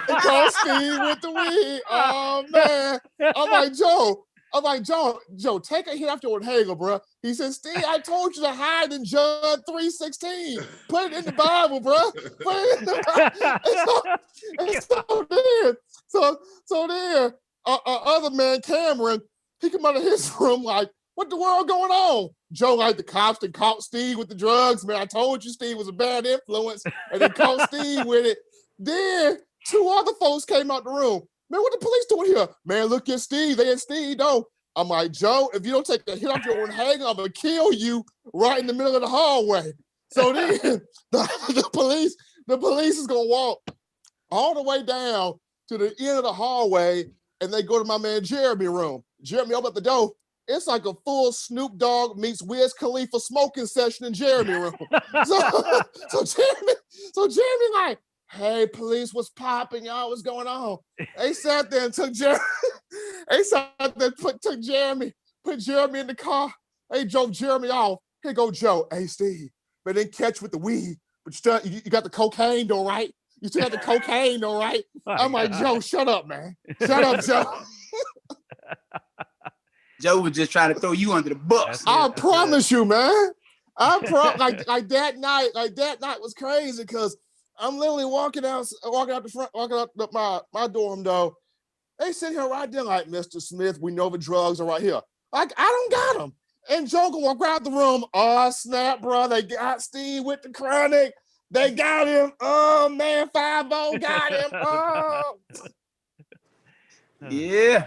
they caught Steve with the weed. Oh man. I'm like, Joe, take a hit after one Hagel, bro. He said, Steve, I told you to hide in John 3:16. Put it in the Bible, bro. Put it in the Bible. So then, other man, Cameron, he come out of his room like, what the world going on? Joe, like, the cops that caught Steve with the drugs. Man, I told you Steve was a bad influence, and they caught Steve with it. Then 2 other folks came out the room. Man, what the police doing here? Man, look at Steve. They at Steve, though. I'm like, Joe, if you don't take a hit off your own hanger, I'm going to kill you right in the middle of the hallway. So then the police is going to walk all the way down to the end of the hallway, and they go to my man Jeremy room. Jeremy opened up the door. It's like a full Snoop Dogg meets Wiz Khalifa smoking session in Jeremy room. So Jeremy like, hey, police, what's popping, y'all? What's going on? They sat there and took Jeremy. They sat there and took Jeremy, put Jeremy in the car. They drove Jeremy off. Here go Joe. Hey, Steve, but then catch with the weed. But you got the cocaine though, right? You still got the cocaine though, right? I'm like, Joe, shut up, man. Shut up, Joe. Joe was just trying to throw you under the bus. I promise you, man. Like that night was crazy because I'm literally walking out my dorm though. They sit here right there like, Mr. Smith, we know the drugs are right here. Like, I don't got them. And Joe can walk out the room. Oh, snap, bro. They got Steve with the chronic. They got him. Oh, man, 5-0 got him. Oh. Yeah.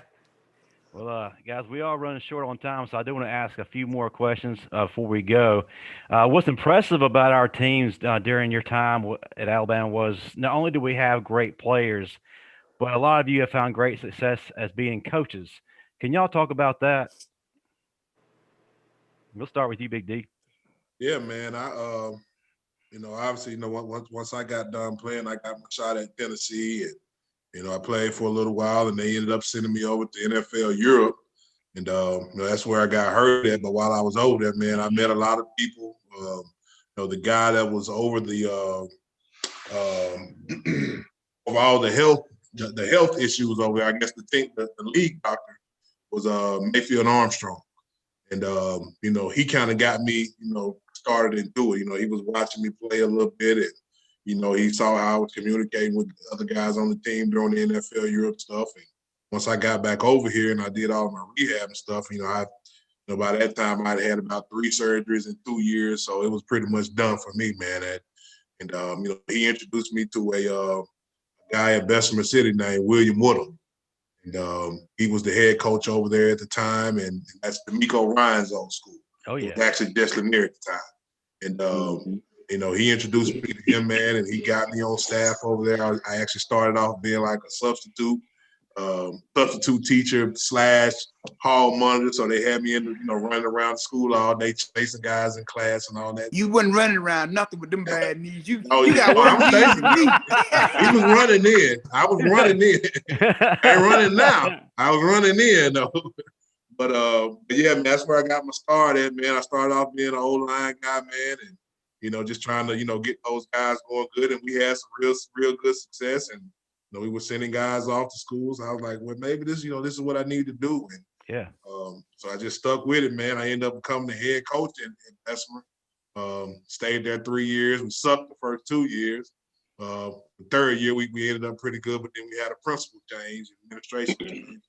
Well, guys, we are running short on time, so I do want to ask a few more questions before we go. What's impressive about our teams during your time at Alabama was not only do we have great players, but a lot of you have found great success as being coaches. Can y'all talk about that? We'll start with you, Big D. Yeah, man. Obviously, once I got done playing, I got my shot at Tennessee, and I played for a little while, and they ended up sending me over to NFL Europe, and that's where I got hurt at. But while I was over there, man, I met a lot of people. The guy that was over the of all the health issues over there, I guess the league doctor was Mayfield Armstrong. And, he kind of got me, started into it. He was watching me play a little bit, and, he saw how I was communicating with the other guys on the team during the NFL Europe stuff. And once I got back over here and I did all my rehab and stuff, by that time I'd had about 3 surgeries in 2 years. So it was pretty much done for me, man. He introduced me to a guy at Bessemer City named William Woodham. And he was the head coach over there at the time, and that's D'Amico Ryan's old school. Oh, yeah. It was actually Des Lanier at the time. And, he introduced me to him, man, and he got me on staff over there. I actually started off being like a substitute teacher / hall monitor. So they had me running around the school all day, chasing guys in class and all that. You wasn't running around nothing with them bad knees. You got I'm chasing me. He was running in. I was running in. I ain't running now. I was running in though. But yeah, man, that's where I got my start at, man. I started off being an O-line guy, man, and just trying to get those guys going good, and we had some real good success, and we were sending guys off to schools. I was like, well, maybe this is what I need to do. And yeah. So I just stuck with it, man. I ended up becoming the head coach in Bessemer. Stayed there 3 years. We sucked the first 2 years. The third year, we ended up pretty good, but then we had a principal change, administration change.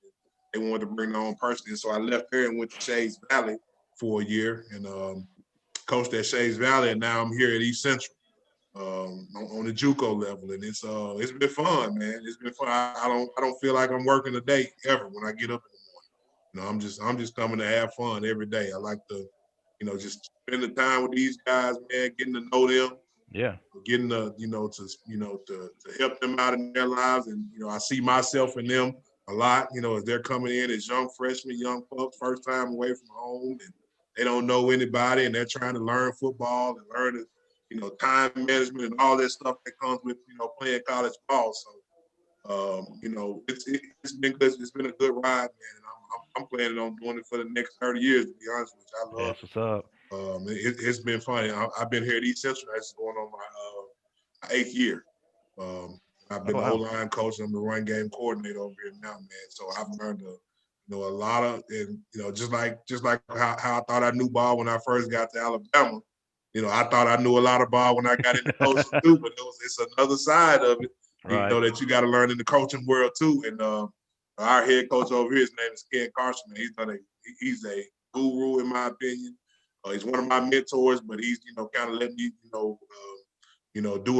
They wanted to bring their own person in. So I left there and went to Shades Valley for a year and coached at Shades Valley. And now I'm here at East Central. On the JUCO level, and it's been fun, man. It's been fun. I don't feel like I'm working a day ever when I get up in the morning. I'm just coming to have fun every day. I like to, just spending time with these guys, man, getting to know them. Yeah. Getting to help them out in their lives. And, I see myself in them a lot, as they're coming in as young freshmen, young folks, first time away from home, and they don't know anybody, and they're trying to learn football and learn, time management and all that stuff that comes with, playing college ball. So, it's been good. It's been a good ride, man. And I'm planning on doing it for the next 30 years, to be honest with you. I love That's what's up. it's been funny. I've been here at East Central. That's going on my 8th year. I've been the O-line coach. I'm the run game coordinator over here now, man. So I've learned a lot of, and just like how I thought I knew ball when I first got to Alabama. I thought I knew a lot of ball when I got into coaching too, but it's another side of it. Right. That you got to learn in the coaching world too. And our head coach over here, his name is Ken Carson. He's a guru in my opinion. He's one of my mentors, but he's kind of let me do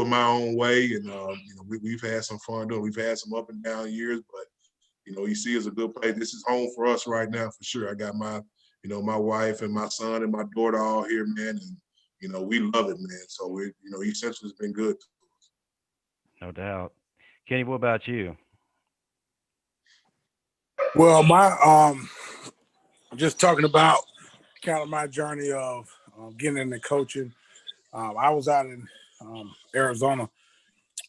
it my own way. And we've had some fun doing. We've had some up and down years, but EC is a good place. This is home for us right now for sure. I got my my wife and my son and my daughter all here, man, and we love it, man. So East Central has been good to us. No doubt. Kenny, what about you? Well, my just talking about kind of my journey of getting into coaching. I was out in Arizona,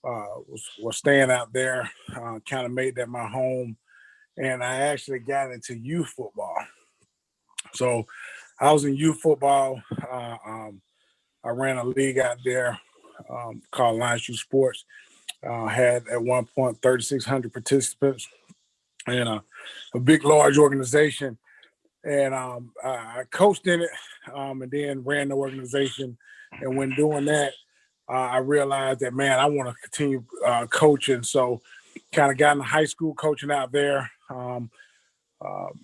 was staying out there, kind of made that my home, and I actually got into youth football. So I was in youth football. I ran a league out there called Lions Youth Sports. Had at one point 3,600 participants and a big, large organization. And I coached in it and then ran the organization. And when doing that, I realized that, man, I want to continue coaching. So kind of got into high school coaching out there. I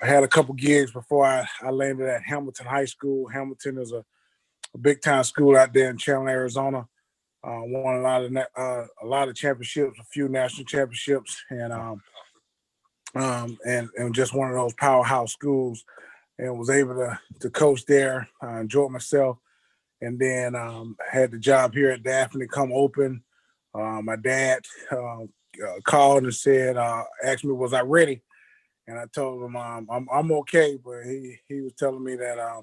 had a couple gigs before I landed at Hamilton High School. Hamilton is a big-time school out there in Chandler, Arizona. Won a lot of championships, a few national championships, and just one of those powerhouse schools. And was able to coach there. I enjoyed myself. And then had the job here at Daphne come open. My dad called and said, asked me, was I ready? And I told him I'm okay, but he was telling me that I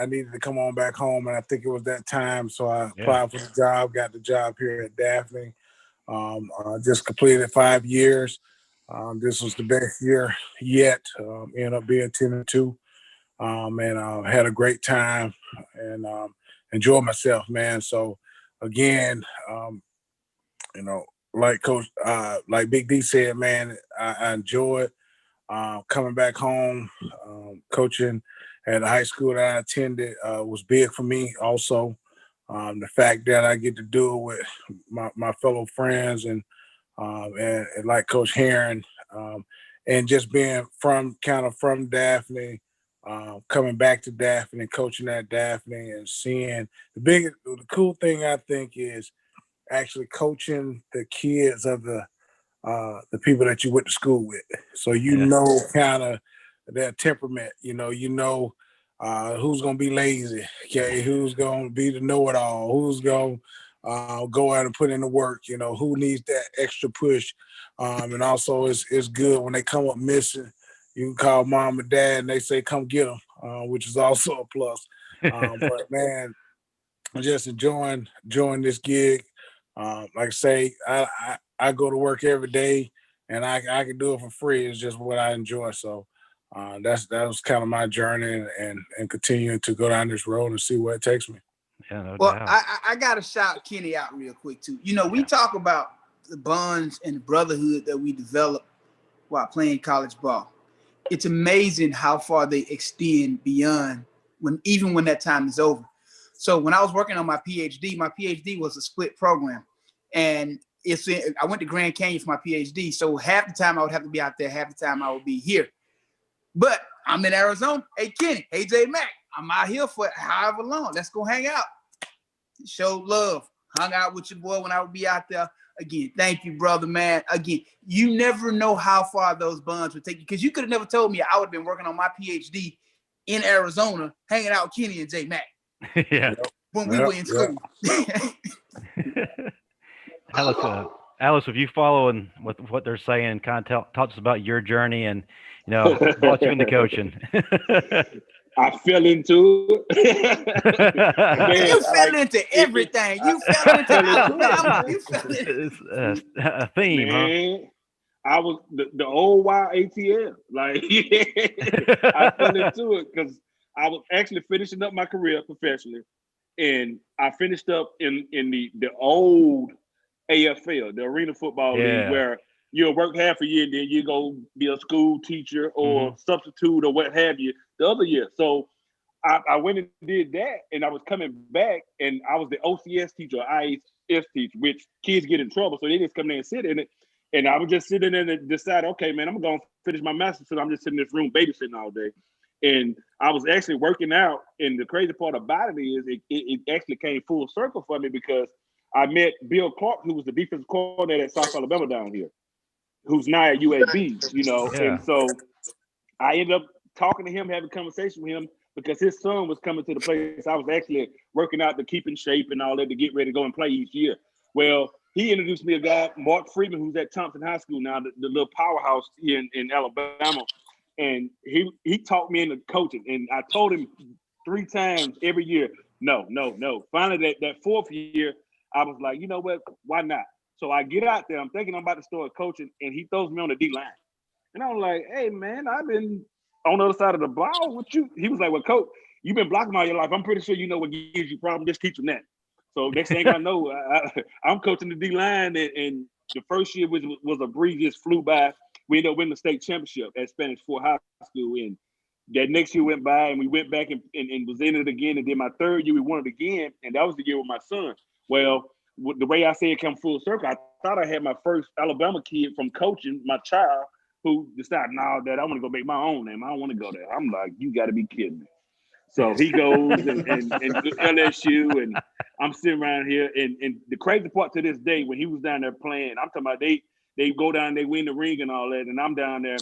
needed to come on back home, and I think it was that time. So I applied for the job, got the job here at Daphne. Just completed 5 years. This was the best year yet. Ended up being 10-2, and had a great time and enjoyed myself, man. So again, like Coach, like Big D said, man, I enjoyed coming back home. Coaching at a high school that I attended was big for me. Also, the fact that I get to do it with my fellow friends and like Coach Herrion, and just being from Daphne, coming back to Daphne and coaching at Daphne and seeing the cool thing I think is actually coaching the kids of the people that you went to school with. So kind of their temperament, who's gonna be lazy, okay, who's gonna be the know-it-all, who's gonna go out and put in the work, who needs that extra push. And also it's good when they come up missing, you can call mom and dad and they say come get them, which is also a plus. But man, I'm just enjoying this gig. Like I say, I go to work every day and I can do it for free. It's just what I enjoy. So that was kind of my journey and continuing to go down this road and see where it takes me. Yeah, no Well, doubt. I got to shout Kenny out real quick too. We talk about the bonds and the brotherhood that we develop while playing college ball. It's amazing how far they extend beyond even when that time is over. So when I was working on my PhD was a split program, and I went to Grand Canyon for my PhD. So half the time I would have to be out there, half the time I would be here. But I'm in Arizona. Hey Kenny, hey J Mac, I'm out here for however long. Let's go hang out. Show love. Hung out with your boy when I would be out there. Again, thank you, brother, man. Again, you never know how far those bonds would take you, because you could have never told me I would have been working on my PhD in Arizona hanging out with Kenny and J Mac. Yeah. When we were in school. Alice, if you following what they're saying, kind of talk to us about your journey and brought you into coaching. I fell into it. Man, You fell into everything. You fell into Alabama. You fell into it's a theme, man. I was the old wild ATL. Like I fell into it because I was actually finishing up my career professionally, and I finished up in the old AFL, the Arena Football League, where you'll work half a year and then you go be a school teacher or substitute or what have you the other year. So I went and did that, and I was coming back, and I was the OCS teacher or IAS teacher, which kids get in trouble, so they just come there and sit in it. And I was just sitting there and decide, okay, man, I'm going to finish my master's, so I'm just sitting in this room babysitting all day. And I was actually working out, and the crazy part about it is it actually came full circle for me because I met Bill Clark, who was the defensive coordinator at South Alabama down here, who's now at UAB, And so I ended up talking to him, having a conversation with him because his son was coming to the place. I was actually working out to keep in shape and all that to get ready to go and play each year. Well, he introduced me a guy, Mark Freeman, who's at Thompson High School now, the little powerhouse here in Alabama. And he taught me into coaching. And I told him 3 times every year, no. Finally, that 4th year, I was like, you know what? Why not? So I get out there. I'm thinking I'm about to start coaching, and he throws me on the D-line. And I'm like, hey, man, I've been on the other side of the ball with you. He was like, well, coach, you've been blocking all your life. I'm pretty sure you know what gives you problems. Just teach them that. So next thing I know, I'm coaching the D-line, and the first year was a breeze, just flew by. We ended up winning the state championship at Spanish Fort High School. And that next year went by, and we went back and was in it again. And then my 3rd year, we won it again. And that was the year with my son. Well, the way I say it come full circle, I thought I had my first Alabama kid from coaching, my child, who decided, no, Dad, I want to go make my own name. I don't want to go there. I'm like, you got to be kidding me. So he goes and LSU, and I'm sitting around here. And the crazy part to this day, when he was down there playing, I'm talking about they go down, they win the ring and all that, and I'm down there.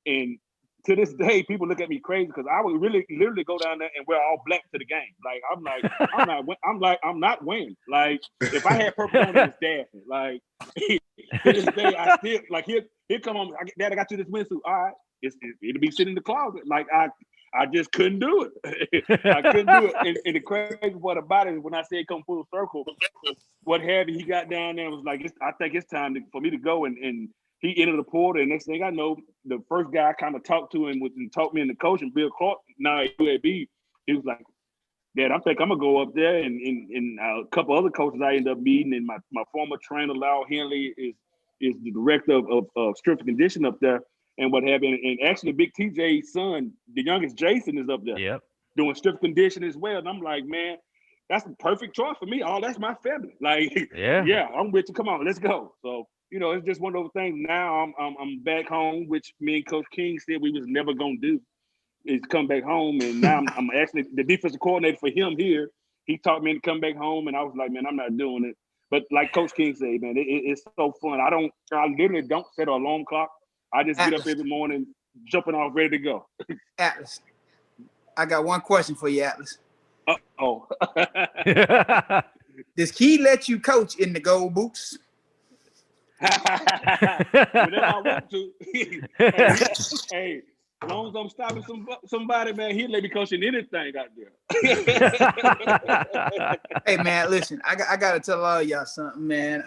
And to this day, people look at me crazy because I would literally go down there and wear all black to the game. Like I'm not winning. Like if I had purple on, it was Daphne. Like to this day, I still like here come on, Dad, I got you this windsuit. All right, it'll be sitting in the closet. Like I just couldn't do it. I couldn't do it. And the crazy part about it is when I say it come full circle, what have you, he got down there and was like, I think it's time for me to go. And he entered the portal. And next thing I know, the first guy I kind of talked to and taught me in the coaching, Bill Clark, now at UAB, he was like, Dad, I think I'm going to go up there. And a couple other coaches I ended up meeting. And my former trainer, Lyle Henley, is the director of strength and conditioning up there. And what happened, and actually Big TJ's son, the youngest Jason, is up there doing strength conditioning as well. And I'm like, man, that's the perfect choice for me. Oh, that's my family. Like, yeah, I'm with you. Come on, let's go. So, it's just one of those things. Now I'm back home, which me and Coach King said we was never gonna do, is come back home. And now I'm actually the defensive coordinator for him here. He taught me to come back home, and I was like, man, I'm not doing it. But like Coach King said, man, it's so fun. I literally don't set an alarm clock. I just get up every morning, jumping off, ready to go. Atlas, I got one question for you, Atlas. Uh-oh. Does Key let you coach in the gold boots? Whenever I want to. Hey, as long as I'm stopping somebody, man, he'll let me coach in anything out there. Hey, man, listen, I got to tell all y'all something, man.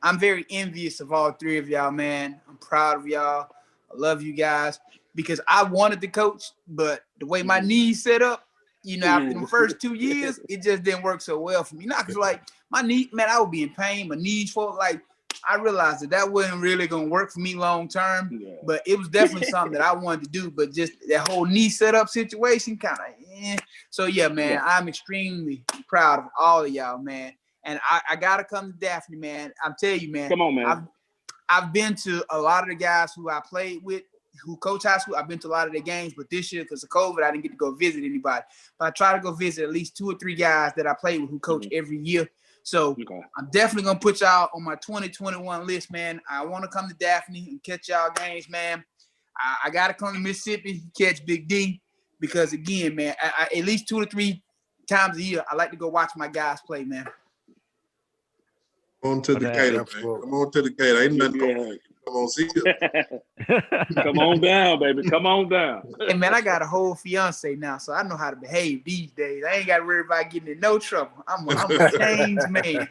I'm very envious of all 3 of y'all, man. I'm proud of y'all. I love you guys because I wanted to coach, but the way my knees set up, after the first 2 years, it just didn't work so well for me. Not because, like, my knee, man, I would be in pain. My knees felt like I realized that wasn't really going to work for me long term, but it was definitely something that I wanted to do. But just that whole knee setup situation kind of, So, yeah, man, I'm extremely proud of all of y'all, man. And I got to come to Daphne, man. I'm telling you, man. Come on, man. I've been to a lot of the guys who I played with, who coach high school. I've been to a lot of their games, but this year, because of COVID, I didn't get to go visit anybody. But I try to go visit at least 2 or 3 guys that I play with who coach every year. So I'm definitely going to put y'all on my 2021 list, man. I want to come to Daphne and catch y'all games, man. I got to come to Mississippi, catch Big D. because again, man, I at least 2 to 3 times a year, I like to go watch my guys play, man. Come on to the Gator, man. Come on to the Gator. Ain't nothing going. Come on, see you. Come on down, baby. Come on down. And man, I got a whole fiance now, so I know how to behave these days. I ain't got to worry about getting in no trouble. I'm a changed man.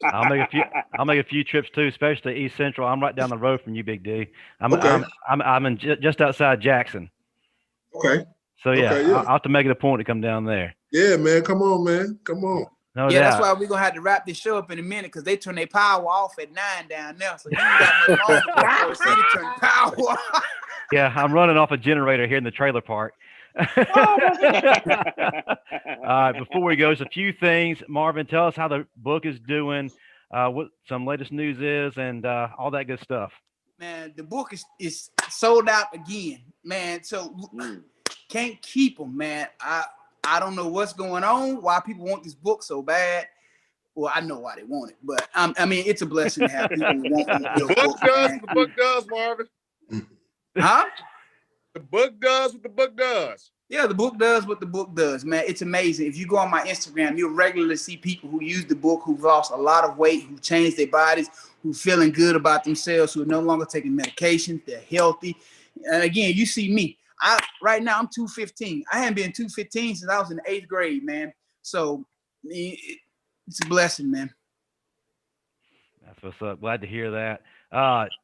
I'll make a few trips too, especially to East Central. I'm right down the road from you, Big D. I'm in just outside Jackson. Okay. So yeah, okay, I'll have to make it a point to come down there. Yeah, man. Come on, man. Come on. No yeah, doubt. That's why we're gonna have to wrap this show up in a minute because they turn their power off at 9 down there. So you got much longer before the city turn power off. Yeah, I'm running off a generator here in the trailer park. All right, before we go, just a few things. Marvin, tell us how the book is doing, what some latest news is, and all that good stuff. Man, the book is sold out again, man. So can't keep them, man. I don't know what's going on, why people want this book so bad. Well, I know why they want it, but I mean, it's a blessing to have people want your book. The book does, Marvin. Huh? The book does what the book does. Yeah, the book does what the book does, man. It's amazing. If you go on my Instagram, you'll regularly see people who use the book, who've lost a lot of weight, who changed their bodies, who feeling good about themselves, who are no longer taking medication, they're healthy. And again, you see me. Right now I'm 215. I haven't been 215 since I was in the 8th grade, man. So it's a blessing, man. That's what's up. Glad to hear that.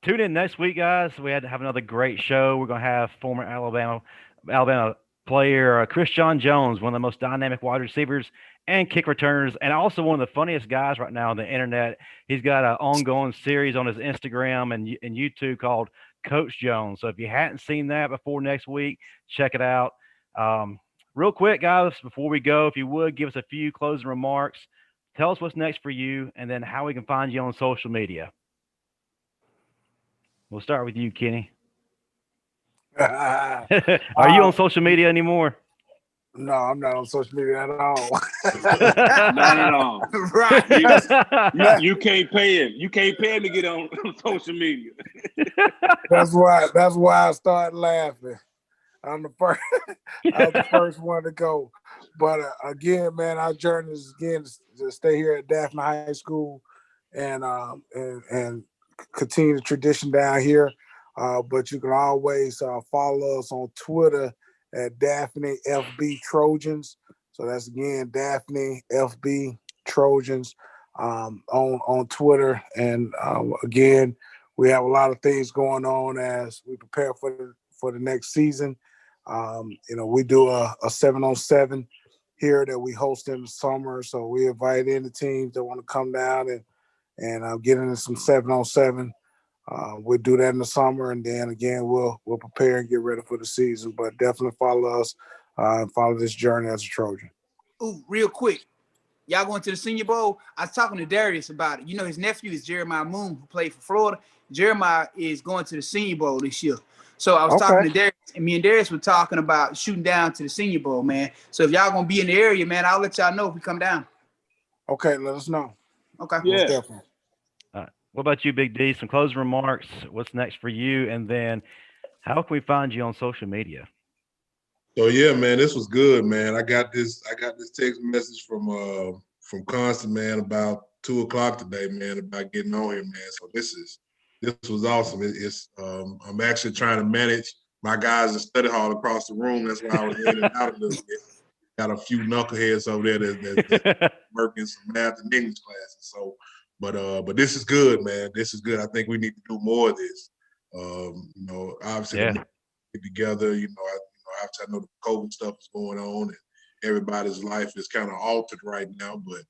Tune in next week, guys. We had to have another great show. We're gonna have former Alabama player Chris John Jones, one of the most dynamic wide receivers and kick returners, and also one of the funniest guys right now on the internet. He's got an ongoing series on his Instagram and YouTube called Coach Jones. So if you hadn't seen that before next week, check it out. Real quick, guys, before we go, if you would give us a few closing remarks, tell us what's next for you, and then how we can find you on social media. We'll start with you, Kenny. Are you on social media anymore? No, I'm not on social media at all. Not at all. Right. You can't pay him. You can't pay him to get on social media. That's why I started laughing. I'm the first one to go. But again, man, our journey is again to stay here at Daphne High School and continue the tradition down here. But you can always follow us on Twitter at Daphne FB Trojans. So that's again Daphne FB Trojans on Twitter. And again, we have a lot of things going on as we prepare for the next season. We do a 7-on-7 here that we host in the summer. So we invite in the teams that want to come down and get into some 7-on-7. We'll do that in the summer, and then again we'll prepare and get ready for the season. But definitely follow us and follow this journey as a Trojan. Ooh, real quick, y'all going to the Senior Bowl? I was talking to Darius about it. You know, his nephew is Jeremiah Moon, who played for Florida. Jeremiah is going to the Senior Bowl this year. So I was talking to Darius, and me and Darius were talking about shooting down to the Senior Bowl, man. So if y'all gonna be in the area, man, I'll let y'all know if we come down. Okay, let us know. Okay. Yeah. Definitely. What about you, Big D? Some closing remarks. What's next for you? And then how can we find you on social media? So yeah, man, this was good, man. I got this text message from Constant, man, about 2:00 today, man, about getting on here, man. So this was awesome. I'm actually trying to manage my guys in study hall across the room. That's why I was in and out a little bit. Got a few knuckleheads over there that's working some math and English classes. So, but this is good, man. This is good. I think we need to do more of this. Obviously, get together. Obviously, I know the COVID stuff is going on, and everybody's life is kind of altered right now. But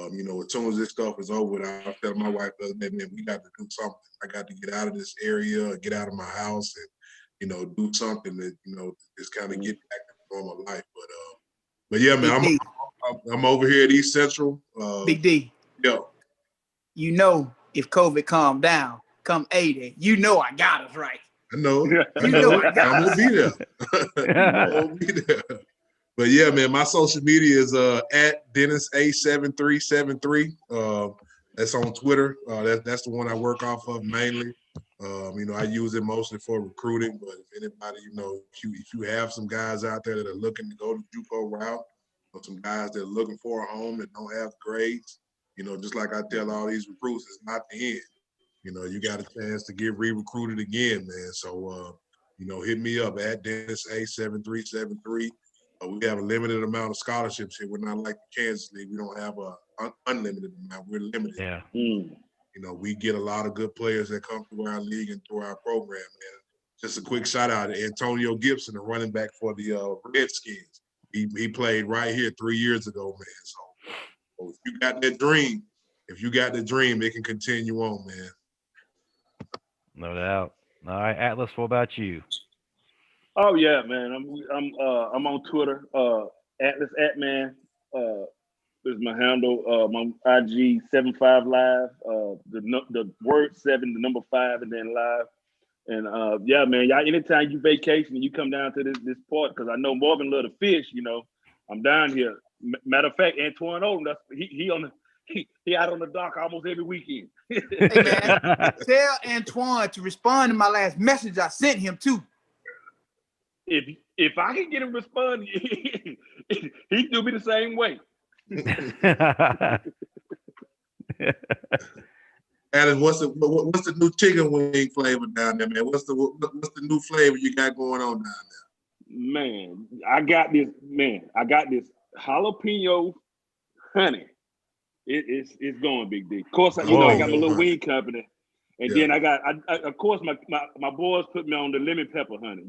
as soon as this stuff is over, I tell my wife the other day, man, we got to do something. I got to get out of this area, get out of my house, and do something that just kind of get back to normal life. But yeah, man, I'm over here at East Central. Big D. Yeah. If COVID calmed down, come 80, I got us right. I know. I got I'm us. gonna be there. I'm gonna be there. But yeah, man, my social media is at Dennis A7373. That's on Twitter. That's the one I work off of mainly. I use it mostly for recruiting, but if anybody, if you have some guys out there that are looking to go the JUCO route, or some guys that are looking for a home that don't have grades, just like I tell all these recruits, it's not the end. You got a chance to get re-recruited again, man. So, hit me up at Dennis A7373. We have a limited amount of scholarships here. We're not like the Kansas League. We don't have an unlimited amount. We're limited. Yeah. We get a lot of good players that come through our league and through our program, man. Just a quick shout out to Antonio Gibson, the running back for the Redskins. He played right here 3 years ago, man. So if you got that dream, it can continue on, man. No doubt. All right, Atlas, what about you? Oh yeah, man. I'm on Twitter. Atlas Atman is my handle. My IG 75 live. The word 7, the number 5, and then live. And yeah, man. Y'all, anytime you vacation and you come down to this port, because I know Marvin love to fish. I'm down here. Matter of fact, Antoine Odom, he out on the dock almost every weekend. Hey man, tell Antoine to respond to my last message I sent him too. If I can get him to respond, he do me the same way. Alice, what's the new chicken wing flavor down there, man? What's the new flavor you got going on down there? Man, I got this jalapeno honey. It's going, Big D. Of course, I got my little wing company, and then I got of course my boys put me on the lemon pepper honey,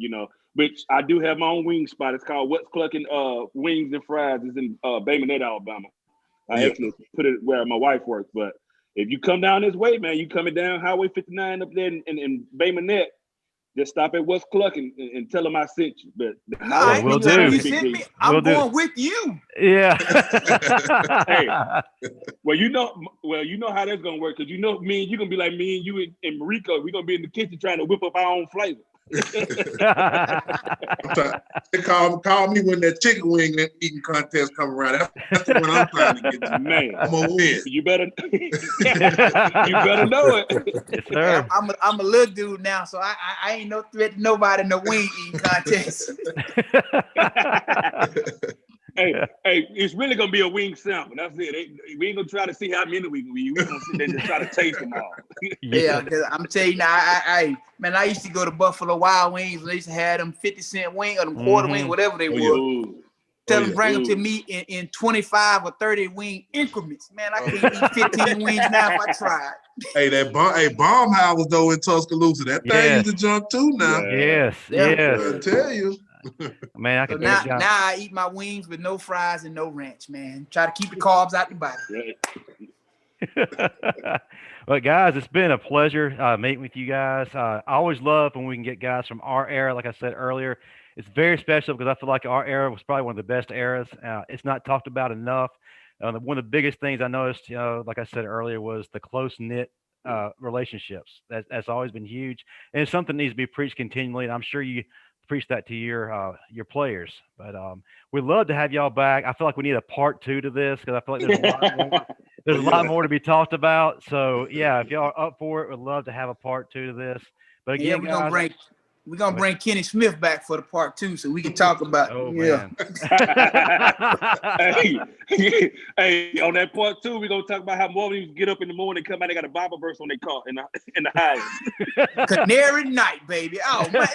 which I do have my own wing spot. It's called What's Clucking Wings and Fries. It's in Bama, Alabama. I actually put it where my wife works. But if you come down this way, man, you coming down Highway 59 up there in Bama, just stop at What's Clucking and tell them I sent you. But we'll do. You sent me. I'm going with you. Yeah. Hey, well, you know how that's gonna work, because me and you gonna be like me and you and Mariko. We're gonna be in the kitchen trying to whip up our own flavor. Call me when that chicken wing eating contest come around. That's the one I'm trying to get to. Man, I'm gonna win. You better know it. Yes, sir. I'm a little dude now, so I ain't no threat to nobody in the wing eating contest. Hey, it's really gonna be a wing sample. That's it. We ain't gonna try to see how many we can eat. We're gonna sit there and just try to taste them all. Yeah, because I'm telling you, I used to go to Buffalo Wild Wings, and they used to have them 50-cent wing or them quarter wing, whatever they were. Tell them bring them to me in 25 or 30 wing increments. Man, I can't eat 15 wings now if I tried. Hey, bomb house though in Tuscaloosa, that thing used to jump too now. Yes. I tell you. Man, I can now I eat my wings with no fries and no ranch, man. Try to keep the carbs out the body. Well, guys, it's been a pleasure meeting with you guys. I always love when we can get guys from our era. Like I said earlier, it's very special because I feel like our era was probably one of the best eras. It's not talked about enough. One of the biggest things I noticed, like I said earlier, was the close-knit relationships. That's always been huge, and it's something that needs to be preached continually. And I'm sure you preach that to your players. But we'd love to have y'all back. I feel like we need a part 2 to this, because I feel like there's a lot more. There's a lot more to be talked about. So yeah, if y'all are up for it, we'd love to have a part 2 to this. But again, we're gonna bring Kenny Smith back for the part 2 so we can talk about man. Hey, on that part 2, we're gonna talk about how Marvin used to get up in the morning, come out, they got a Bible verse on their car in the house. Canary night, baby. Oh man.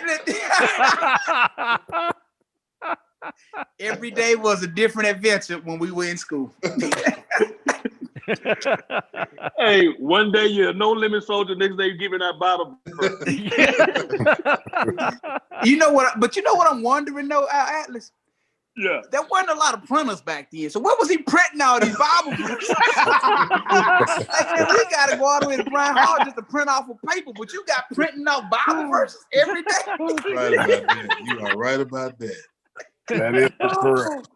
Every day was a different adventure when we were in school. Hey, one day you're a no limit soldier, next day you're giving that Bible. You know what I'm wondering though, Atlas? Yeah. There wasn't a lot of printers back then. So what was he printing all these Bible verses? Like, man, we gotta go all the way to Brian Hall just to print off of paper, but you got printing out Bible verses every day. Right about that. You are right about that. That is correct.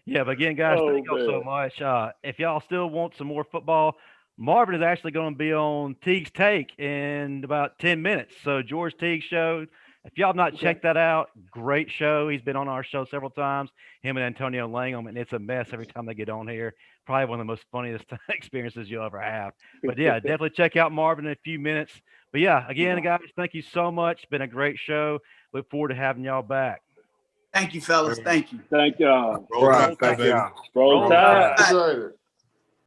Yeah, but again, guys, thank y'all so much. If y'all still want some more football, Marvin is actually going to be on Teague's Take in about 10 minutes. So George Teague show, If y'all have not checked that out, great show. He's been on our show several times. Him and Antonio Langham, and it's a mess every time they get on here. Probably one of the most funniest experiences you'll ever have. But yeah, definitely check out Marvin in a few minutes. But yeah, again, guys, thank you so much. Been a great show. Look forward to having y'all back. Thank you, fellas. Thank you. Thank y'all. Roll Right, Tide, thank baby. y'all. Roll Tide. Appreciate it.